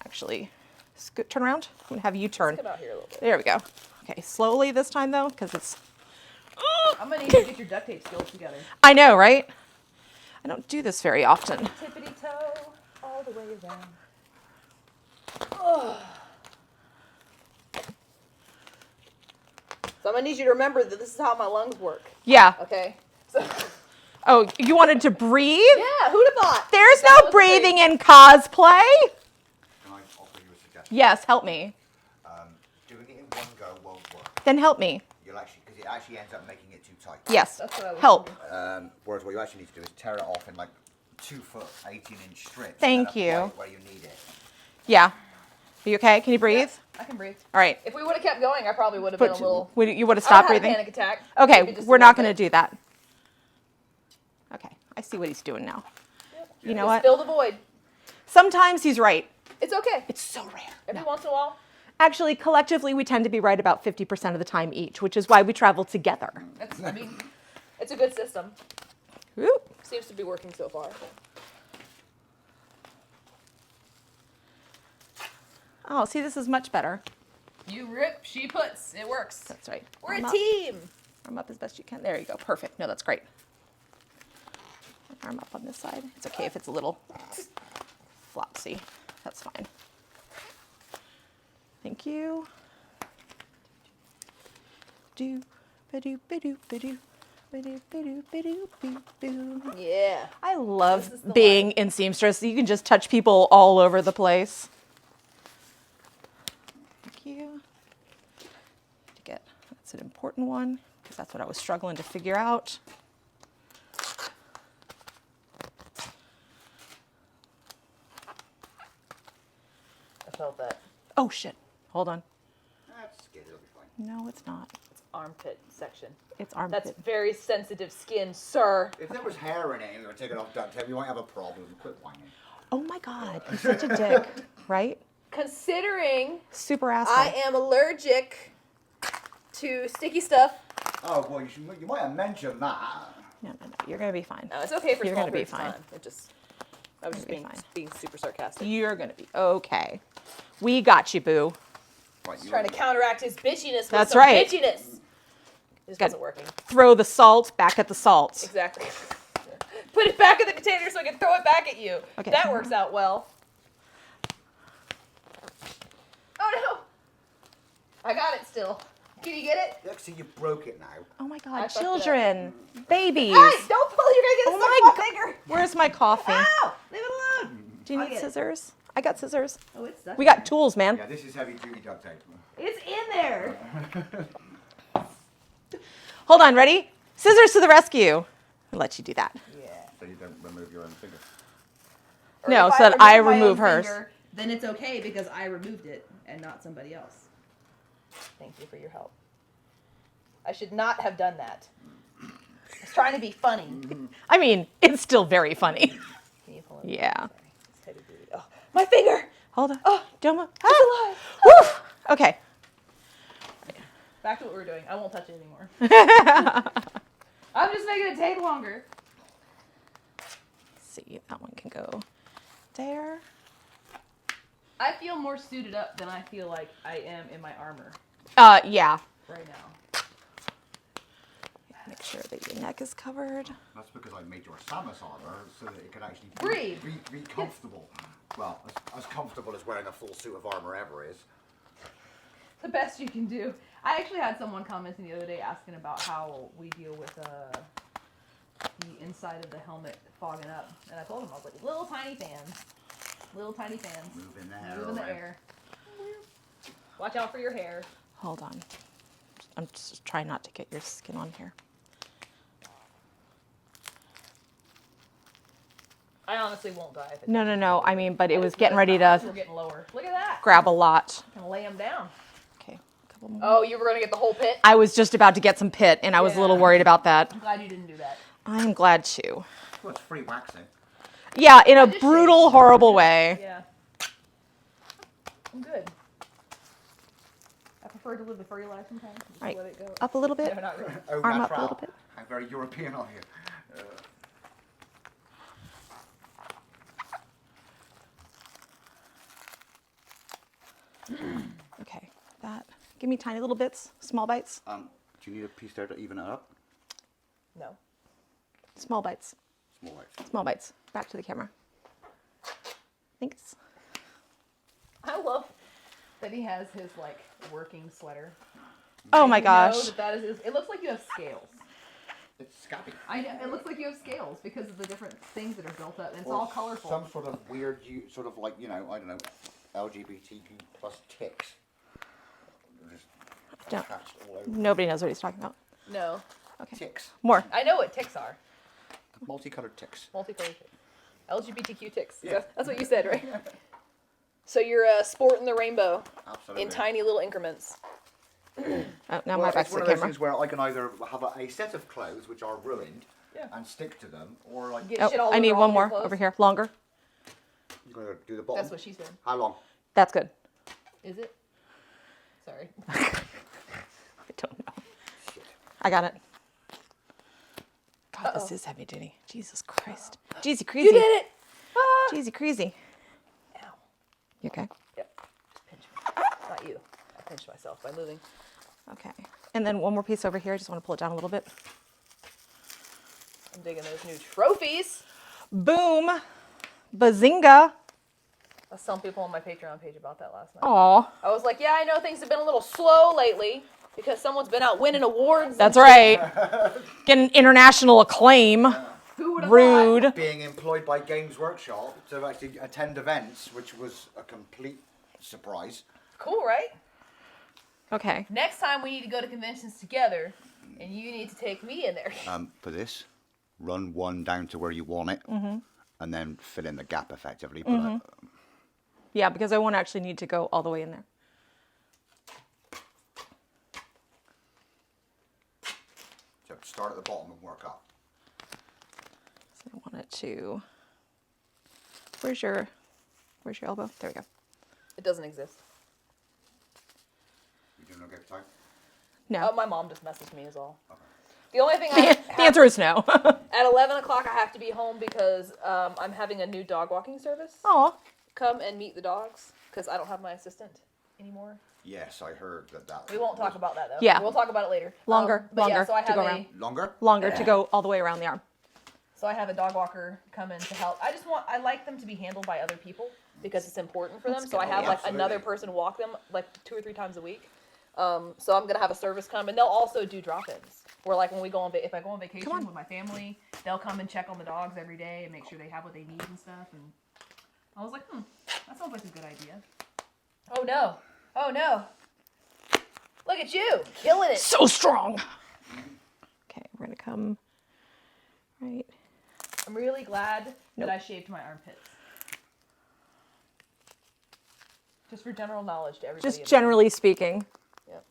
actually turn around. I'm going to have you turn. Come out here a little bit. There we go. Okay, slowly this time though, because it's. I'm gonna need you to get your duct tape skills together. I know, right? I don't do this very often. Tippity toe, all the way around. Oh. So I'm gonna need you to remember that this is how my lungs work. Yeah. Okay. So Oh, you wanted to breathe? yeah, who'd have thought? There's That no was breathing great. in cosplay. Can I offer you a suggestion? Yes, help me. Doing it in one go won't work. Then help me. You'll actually, because it actually ends up making it too tight. Yes. That's what I was Help. Whereas what you actually need to do is tear it off in like 2 foot, 18-inch strips. Thank and apply you. it where you need it. Yeah. Are you okay? Can you breathe? I can breathe. All right. If we would have kept going, I probably would have been a little. You would have I stopped would've breathing? had a panic attack. Okay, Maybe just we're a not little going to bit. do that. Okay, I see what he's doing now. You know Just what? Fill the void. Sometimes he's right. It's okay. It's so rare. Every once in a while. Actually, collectively, we tend to be right about 50% of the time each, which is why we travel together. I mean, it's a good system. Whoop. Seems to be working so far. Oh, see, this is much better. You rip, she puts. It works. That's right. We're Arm a up. team. Arm up as best you can. There you go. Perfect. No, that's great. Arm up on this side. It's okay if it's a little flopsy. That's fine. Thank you. Do, ba-do, ba-do, ba-do, ba-do, ba-do, ba-do, boo-boo. Yeah. I This is love the being in seamstress. You can just touch people all over the place. Thank you. To get, that's an important one because that's what I was struggling to figure out. I felt that. Oh shit! Hold on. That's good, it'll be fine. No, it's not. Armpit section. It's armpit. That's very sensitive skin, sir. If there was hair in it and we were taking off duct tape, you might have a problem. Quit whining. Oh my god! You're such a dick, right? considering Super asshole. I am allergic to sticky stuff. Oh, well, you might have mentioned that. No. You're going to be fine. No, it's okay for You're small gonna be periods of fine. time. I was just being super sarcastic. You're going to be okay. We got you, boo. Right, Trying to counteract his bitchiness with That's some right. bitchiness. This wasn't working. Throw the salt back at the salt. Exactly. Put it back in the container so I can throw it back at you. Okay. That works out well. Oh no! I got it still. Can you get it? Yeah, see, you broke it now. Oh my I God, fucked it up. Babies. Hey, don't pull. You're gonna get Oh stuck my in my God. finger. Where's my coffee? Ow! Leave it alone. Do you I'll need get it. scissors? I got scissors. Oh, it's stuck. We got tools, man. Yeah, this is heavy duty duct tape. It's in there. Hold on, ready? Scissors to the rescue. I'll let you do that. Yeah. So you don't remove your own finger. Or No, if so that I my own remove hers. finger, then it's okay because I removed it and not somebody else. Thank you for your help. I should not have done that. I was trying to be funny. I mean, it's still very funny. Can you pull it? Yeah. Sorry. It's heavy duty. Oh, my finger! Hold on. Oh, Don't move. it's alive! Woo! Okay. Back to what we were doing. I won't touch it anymore. I'm just making it take longer. Let's see, that one can go there. I feel more suited up than I feel like I am in my armor Yeah. right now. Make sure that your neck is covered. That's because I made your Samus armor so that it can actually Breathe. be comfortable. Well, as comfortable as wearing a full suit of armor ever is. The best you can do. I actually had someone commenting the other day asking about how we deal with the inside of the helmet fogging up. And I told him, I was like, little tiny fans. Little tiny fans. Moving the hair Move in the around. air. Watch out for your hair. Hold on. I'm just trying not to get your skin on here. I honestly won't die if it No. I mean, but it was getting ready We're to getting lower. Look at that. grab a lot. I'm gonna lay them down. Okay, a couple more. Oh, you were gonna get the whole pit? I was just about to get some pit, and I was a little Yeah. worried about that. I'm glad you didn't do that. I am glad too. Well, it's free waxing. Yeah, in a just brutal, shaved. horrible way. Yeah. I'm good. I prefer to live the furry life sometimes. Just Right. let it go. Up a little bit. No, not really. Oh, Arm up a natural. little bit. How very European are you? Okay, that. Give me tiny little bits, small bites. Do you need a piece there to even it up? No. Small bites. Small lights. Small bites. Back to the camera. Thanks. I love that he has his like working sweater. Oh my You know gosh. that is his, it looks like you have scales. It's scabby. I know, it looks like you have scales because of the different things that are built up. And it's Or all colorful. Some sort of weird, sort of like, I don't know, LGBTQ plus ticks. Just Don't. attached all over. Nobody knows what he's talking about. No. Okay. Ticks. More. I know what ticks are. Multicolored ticks. Multicolored ticks. LGBTQ ticks. Yeah. That's what you said, right? So you're sporting the rainbow Absolutely. in tiny little increments. Oh, now Well, my back's it's to one the of those camera. things where I can either have a set of clothes which are ruined Yeah. and stick to them, or like Get shit all Oh, I over need all one of your more clothes. over here. Longer. you're gonna do the bottom. That's what she said. How long? That's good. Is it? Sorry. I don't know. I got it. God, this is heavy duty. Jesus Christ. Jeezy crazy. You did it! Ah! Jeezy crazy. Ow. You okay? Yep. Just pinch me. Not you. I pinched myself by moving. Okay. And then one more piece over here. I just want to pull it down a little bit. I'm digging those new trophies. Boom. Bazinga. I was telling people on my Patreon page about that last night. Aw. I was like, yeah, I know things have been a little slow lately because someone's been out winning awards. That's right. Getting international acclaim. Who would have Rude. Being employed by Games Workshop to actually attend events, which was a complete surprise. Cool, right? Okay. Next time we need to go to conventions together, and you need to take me in there. For this, run one down to where you want it, and then fill in the gap effectively. But Yeah, because I won't actually need to go all the way in there. so start at the bottom and work up. So I want it to. Where's your elbow? There we go. It doesn't exist. You doing okay for time? No. My mom just messaged me is all. Okay. The only thing The answer is no. at 11 o'clock I have to be home because I'm having a new dog walking service. Aw. Come and meet the dogs because I don't have my assistant anymore. Yes, I heard that. We won't talk about that though. Yeah. We'll talk about it later. Longer So I to have go around. Longer? To go all the way around the arm. So I have a dog walker come in to help. I like them to be handled by other people because it's important for them. So I have like Absolutely. another person walk them like 2 or 3 times a week. So I'm gonna have a service come, and they'll also do drop-ins. Where like when we go on, if I go on vacation with my family, they'll come and check on the dogs every day and make sure they have what they need and stuff. And I was like, that sounds like a good idea. Oh no! Look at you, killing it. So strong. Okay, we're gonna come right. I'm really glad that I shaved my armpits. Just for general knowledge to everybody. Just generally speaking. Yep.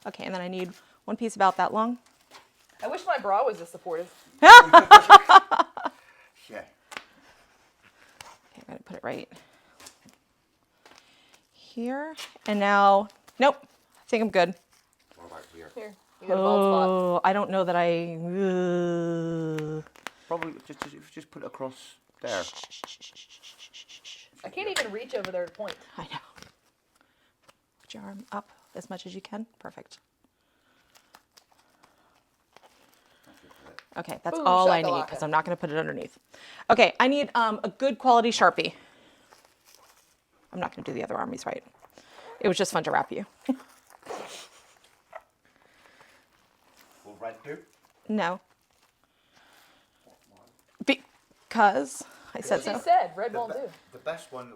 Okay, and then I need one piece about that long. I wish my bra was this supportive. Yeah. Okay, I'm gonna put it right here. And now, nope, I think I'm good. What about here? Here, you got a bald spot. Oh, I don't know that I. Probably just put it across there. I can't even reach over there to point. I know. Put your arm up as much as you can. Perfect. Okay, that's Boom, all I need shakalaka. because I'm not going to put it underneath. Okay, I need a good quality Sharpie. I'm not going to do the other arm. He's right. It was just fun to wrap you. Will red do? No. Because I said She so. said red won't do. The best one,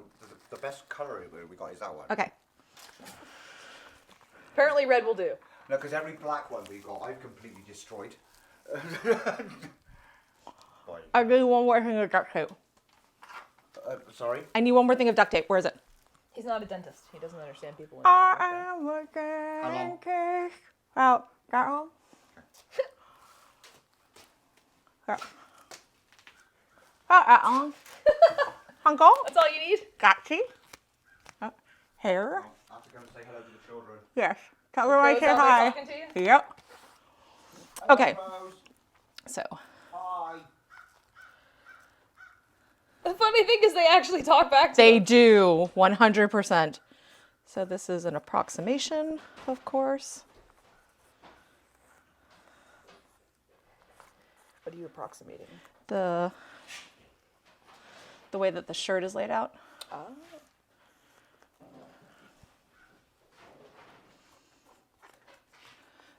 the best colour we got is that one. Okay. Apparently red will do. No, because every black one we got, I've completely destroyed. I need one more thing of duct tape. Sorry? I need one more thing of duct tape. Where is it? He's not a dentist. He doesn't understand people. When they talk like that. I am a long? dentist. Oh, that one? Yeah. That one. Uncle? That's all you need? Gotcha. Hair? I have to go and say hello to the children. Yes. Tell her I Rose say out there hi. talking to you? Yep. Okay. Hello, Rose. So, Hi. The funny thing is they actually talk back to they them. do 100%. So this is an approximation, of course. What are you approximating? The way that the shirt is laid out. Oh.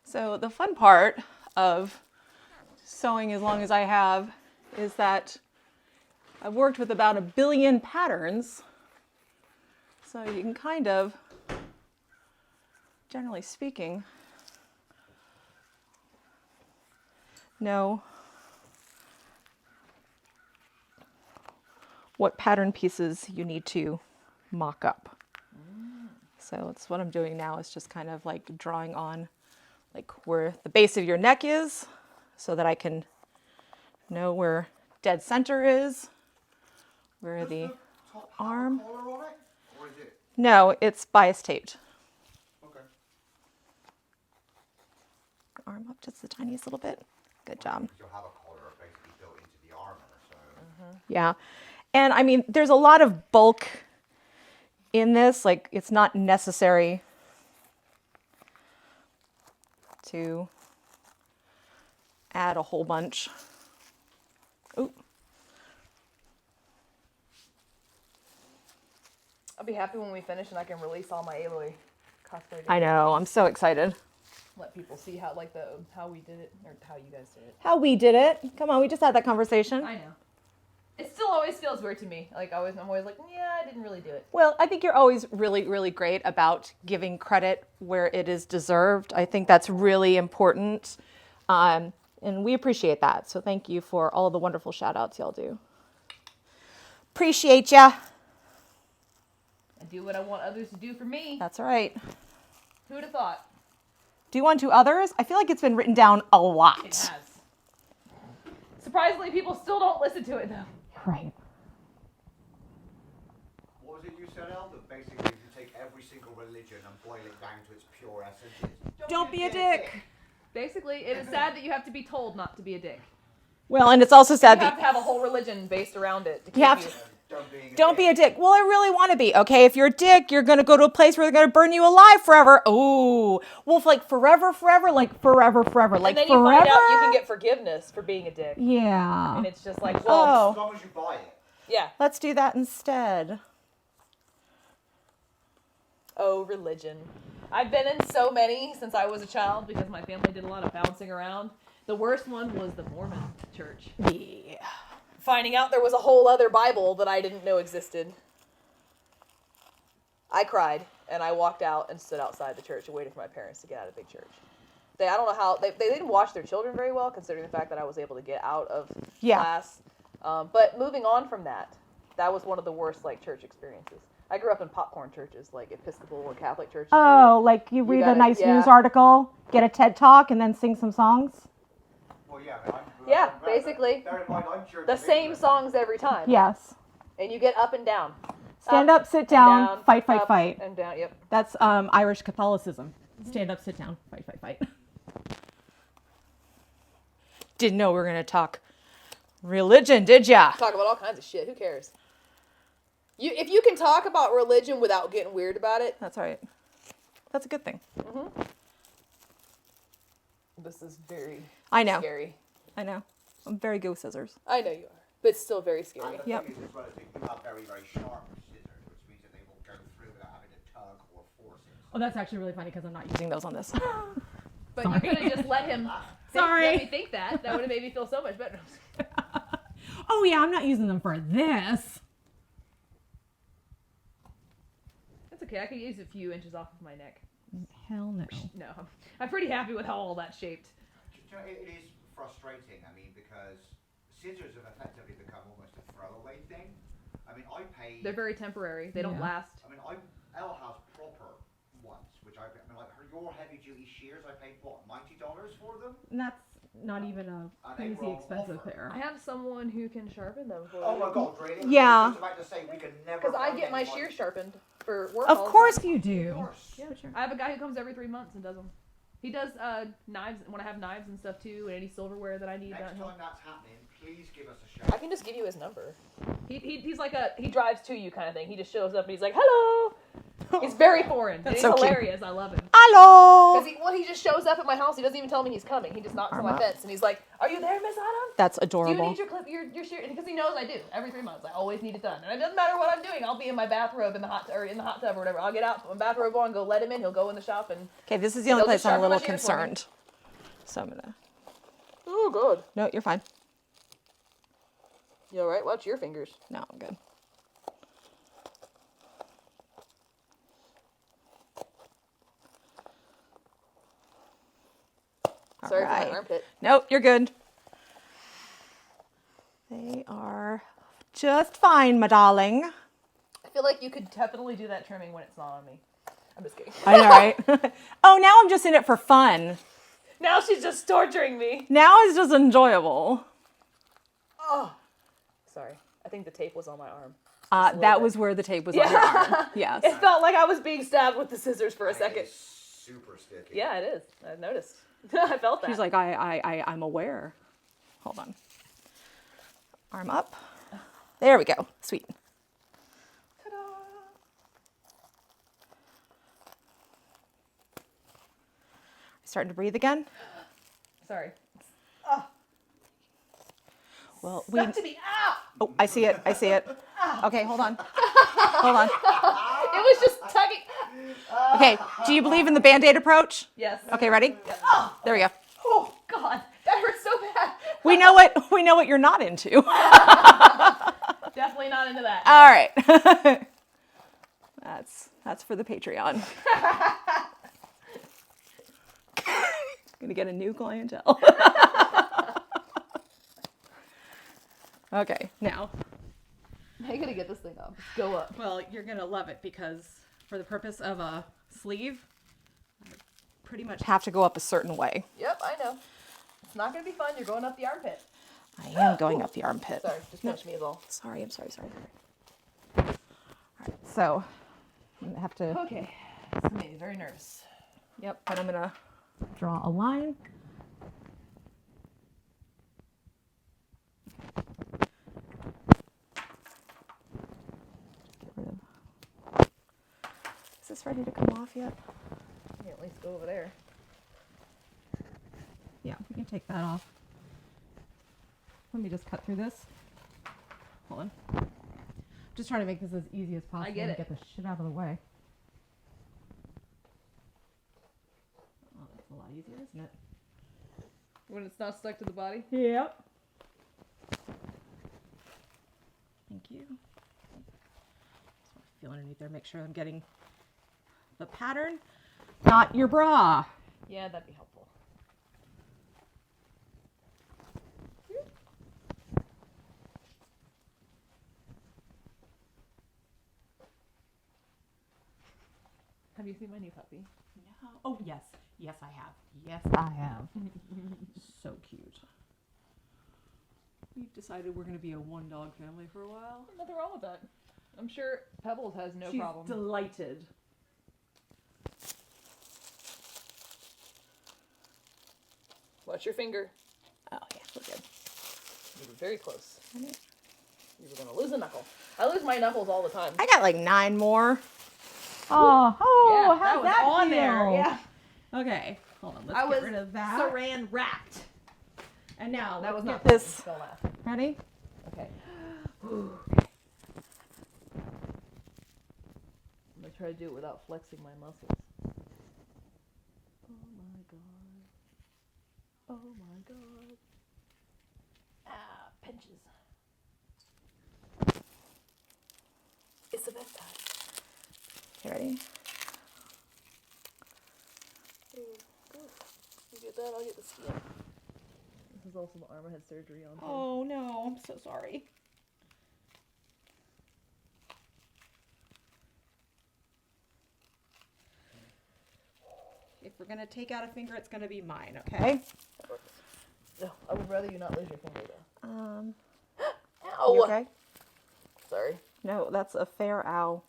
So the fun part of sewing as long as I have is that I've worked with about 1 billion patterns. So you can kind of, generally speaking, know what pattern pieces you need to mock up. So it's what I'm doing now is just kind of like drawing on like where the base of your neck is so that I can know where dead center is, where the arm. Collar on it? Or is it? No, it's bias taped. Okay. Arm up just the tiniest little bit. Good job. You'll have a collar basically built into the armor, so. Yeah. And I mean, there's a lot of bulk in this. Like, it's not necessary to add a whole bunch. Ooh. I'll be happy when we finish and I can release all my Aloy cosplay. I know. I'm so excited. Let people see how how we did it or how you guys did it. How we did it. Come on, we just had that conversation. I know. It still always feels weird to me. Like I'm always like, yeah, I didn't really do it. Well, I think you're always really, really great about giving credit where it is deserved. I think that's really important. And we appreciate that. So thank you for all the wonderful shout outs y'all do. Appreciate ya. I do what I want others to do for me. That's right. Who'd have thought? Do unto others? I feel like it's been written down a lot. It has. Surprisingly, people still don't listen to it though. Right. What was it you said, Al? That basically if you take every single religion and boil it down to its pure essence, Don't be a dick. Basically, it is sad that you have to be told not to be a dick. Well, and it's also sad You have that to have a whole religion based around it. To keep you have you. to. Don't be a dick. Well, I really want to be. Okay, if you're a dick, you're going to go to a place where they're going to burn you alive forever. Ooh. Well, like forever, like forever. Like And then forever. you find out you can get forgiveness for being a dick. Yeah. And it's just like, well, As long as you buy it. yeah. Let's do that instead. Oh, religion. I've been in so many since I was a child because my family did a lot of bouncing around. The worst one was the Mormon church. Yeah. Finding out there was a whole other Bible that I didn't know existed. I cried, and I walked out and stood outside the church and waited for my parents to get out of the big church. I don't know how, they didn't watch their children very well, considering the fact that I was able to get out of class. But moving on from that was one of the worst, like, church experiences. I grew up in popcorn churches, like Episcopal or Catholic churches. Oh, like you read a nice news article, get a TED Talk, and then sing some songs? Well, yeah, basically. Bear in mind, I'm sure The same songs every time. Yes. And you get up and down. Stand up, sit down, fight, up fight. And down, yep. That's Irish Catholicism. Stand up, sit down, fight. Didn't know we were going to talk religion, did ya? Talk about all kinds of shit. Who cares? If you can talk about religion without getting weird about it. That's all right. That's a good thing. Mm-hmm. This is very scary. I know. I'm very good with scissors. I know you are. But it's still very scary. And the thing is, as well, is that you have very, very sharp scissors, which means that they will go through without having to tug or force it. Oh, that's actually really funny because I'm not using those on this. But you could have just let him let me think that. That would have made me feel so much better. Oh, yeah, I'm not using them for this. That's okay. I could use a few inches off of my neck. Hell no. No. I'm pretty happy with how all that's shaped. You know, it is frustrating, I mean, because scissors have effectively become almost a throwaway thing. I mean, I pay... They're very temporary. They don't last. I mean, Elle has proper ones, which I mean, like your heavy-duty shears, I paid, what, $90 for them? And that's not even a crazy expensive pair. I have someone who can sharpen them for Oh me. my God, really? Yeah. I was just about to say, we can never... Because I get my shears sharpened for work. Of all the course time. you do. Of course. Yeah, sure. I have a guy who comes every 3 months and does them. He does knives when I have knives and stuff too, and any silverware that I need. Next time that's happening, please give us a shout. I can just give you his number. He's like he drives to you kind of thing. He just shows up and he's like, hello. He's very foreign. And he's so cute. hilarious. I love him. Hello. Because he just shows up at my house. He doesn't even tell me he's coming. He just knocks on my fence and he's like, are you there, Miss Autumn? That's Do adorable. you need your shears? Because he knows I do. Every 3 months, I always need it done. And it doesn't matter what I'm doing. I'll be in my bathrobe in the hot tub or whatever. I'll get out, put my bathrobe on, go let him in. He'll go in the shop and. Okay, this is the only place I'm a little sharpen my shears for me. concerned. So I'm gonna. Oh, good. No, you're fine. You all right? Watch your fingers. No, I'm good. Sorry for my armpit. Nope, you're good. They are just fine, my darling. I feel like you could definitely do that trimming when it's not on me. I'm just kidding. I know, right? Oh, now I'm just in it for fun. Now she's just torturing me. Now it's just enjoyable. Oh. Sorry. I think the tape was on my arm. That was where the tape was on your arm. Yes. It felt like I was being stabbed with the scissors for a second. It's super sticky. Yeah, it is. I noticed. I felt that. She's like, I'm aware. Hold on. Arm up. There we go. Sweet. Ta-da. Starting to breathe again? Sorry. Well, Stuck to me. Ah! Oh, I see it. Okay, hold on. Hold on. It was just tugging. Okay, do you believe in the Band-Aid approach? Yes. Okay, ready? Oh, There we go. oh God, that hurts so bad. We know what you're not into. Definitely not into that. All right. That's for the Patreon. Gonna get a new clientele. Okay, now. How are you gonna get this thing up? Go up. Well, you're gonna love it because for the purpose of a sleeve, I pretty much have to go up a certain way. Yep, I know. It's not gonna be fun. You're going up the armpit. I am going up the armpit. Sorry, just punch me is all. Sorry, I'm sorry. All right, so I'm gonna have to. Okay, this made me very nervous. Yep, and I'm gonna draw a line. Get rid of. Is this ready to come off yet? Yeah, at least go over there. Yeah, we can take that off. Let me just cut through this. Hold on. Just trying to make this as easy as possible get and it. get the shit out of the way. Oh, that's a lot easier, isn't it? When it's not stuck to the body? Yep. Thank you. Just want to feel underneath there, make sure I'm getting the pattern, not your bra. Yeah, that'd be helpful. Have you seen my new puppy? No. Oh, yes. Yes, I have. Yes, I have. So cute. We've decided we're going to be a one-dog family for a while. Nothing wrong with that. I'm sure Pebbles has no She's problem. delighted. Watch your finger. Oh, yeah, we're good. You were very close. You were going to lose a knuckle. I lose my knuckles all the time. I got like 9 more. Oh, Yeah, how's was that on feel? there. Yeah. Okay, hold on. Let's I get was rid of that. saran wrapped. And now That was let's not get this. Don't laugh. Ready? Okay. I'm gonna try to do it without flexing my muscles. Oh my god. Oh my god. Ah, pinches. It's a bedtime. You ready? You get that, I'll get the skin. This is also the arm I had surgery on. Too. Oh no, I'm so sorry. If we're gonna take out a finger, it's gonna be mine, okay? No, I would rather you not lose your finger though. Ow! Ow! Okay? Sorry. No, that's a fair ow.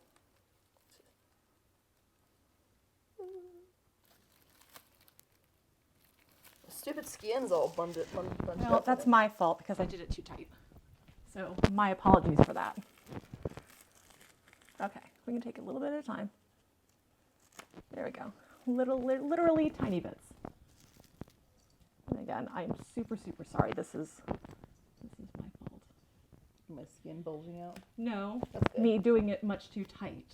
The stupid skin's all bunched Well, up. that's my fault because I did it too tight. So my apologies for that. Okay, we can take a little bit at a time. There we go. Literally tiny bits. And again, I'm super sorry. This is my fault. My skin bulging out. No, That's good. me doing it much too tight.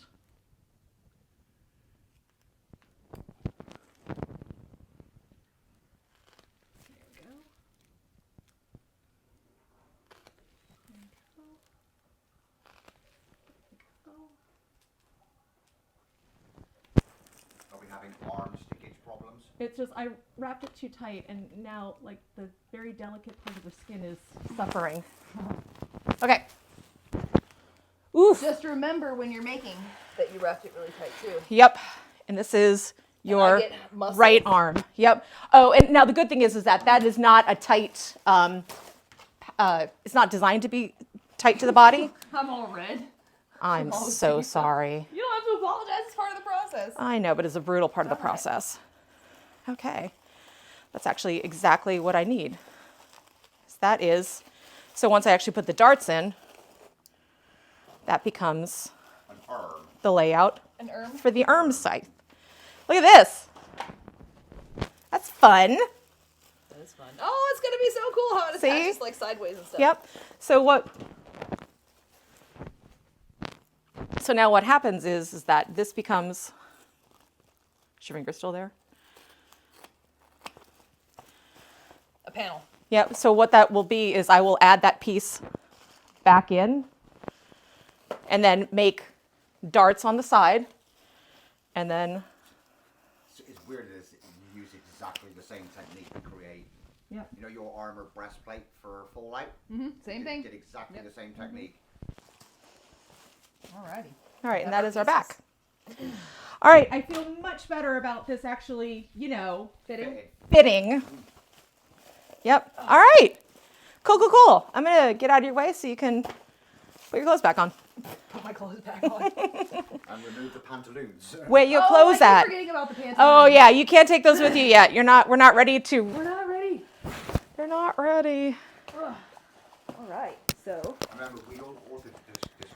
There we go. Are we having arm stickage problems? It's just I wrapped it too tight, and now like the very delicate part of the skin is suffering. Okay. Oof. Just remember when you're making that you wrapped it really tight too. Yep. And this is your get muscles. right arm. Yep. Oh, and now the good thing is that is not a tight. It's not designed to be tight to the body. I'm all red. I'm so sorry. You don't have to apologize. It's part of the process. I know, but it's a brutal part of the process. Okay. That's actually exactly what I need. That is, so once I actually put the darts in, that becomes An arm. the layout An erm. for the ERM site. Look at this. That's fun. That is fun. Oh, it's gonna be so cool how it See? attaches like sideways and stuff. Yep. So now what happens is that this becomes, is your finger still there? A panel. Yep, so what that will be is I will add that piece back in and then make darts on the side and then. It's weird that you use exactly the same technique to create. Yep. You know your armor breastplate for Fallout? Same thing. Did exactly the same technique. Alrighty. All right, and that is our back. All right, I feel much better about this actually, Fitting. fitting. Yep. All right. Cool. I'm going to get out of your way so you can put your clothes back on. Put my clothes back on. And remove the pantaloons. Where your clothes I at? keep forgetting about the pants. Oh yeah, you can't take those with you yet. We're not ready to. We're not ready. They're not ready. All right. So. Remember, we all ordered this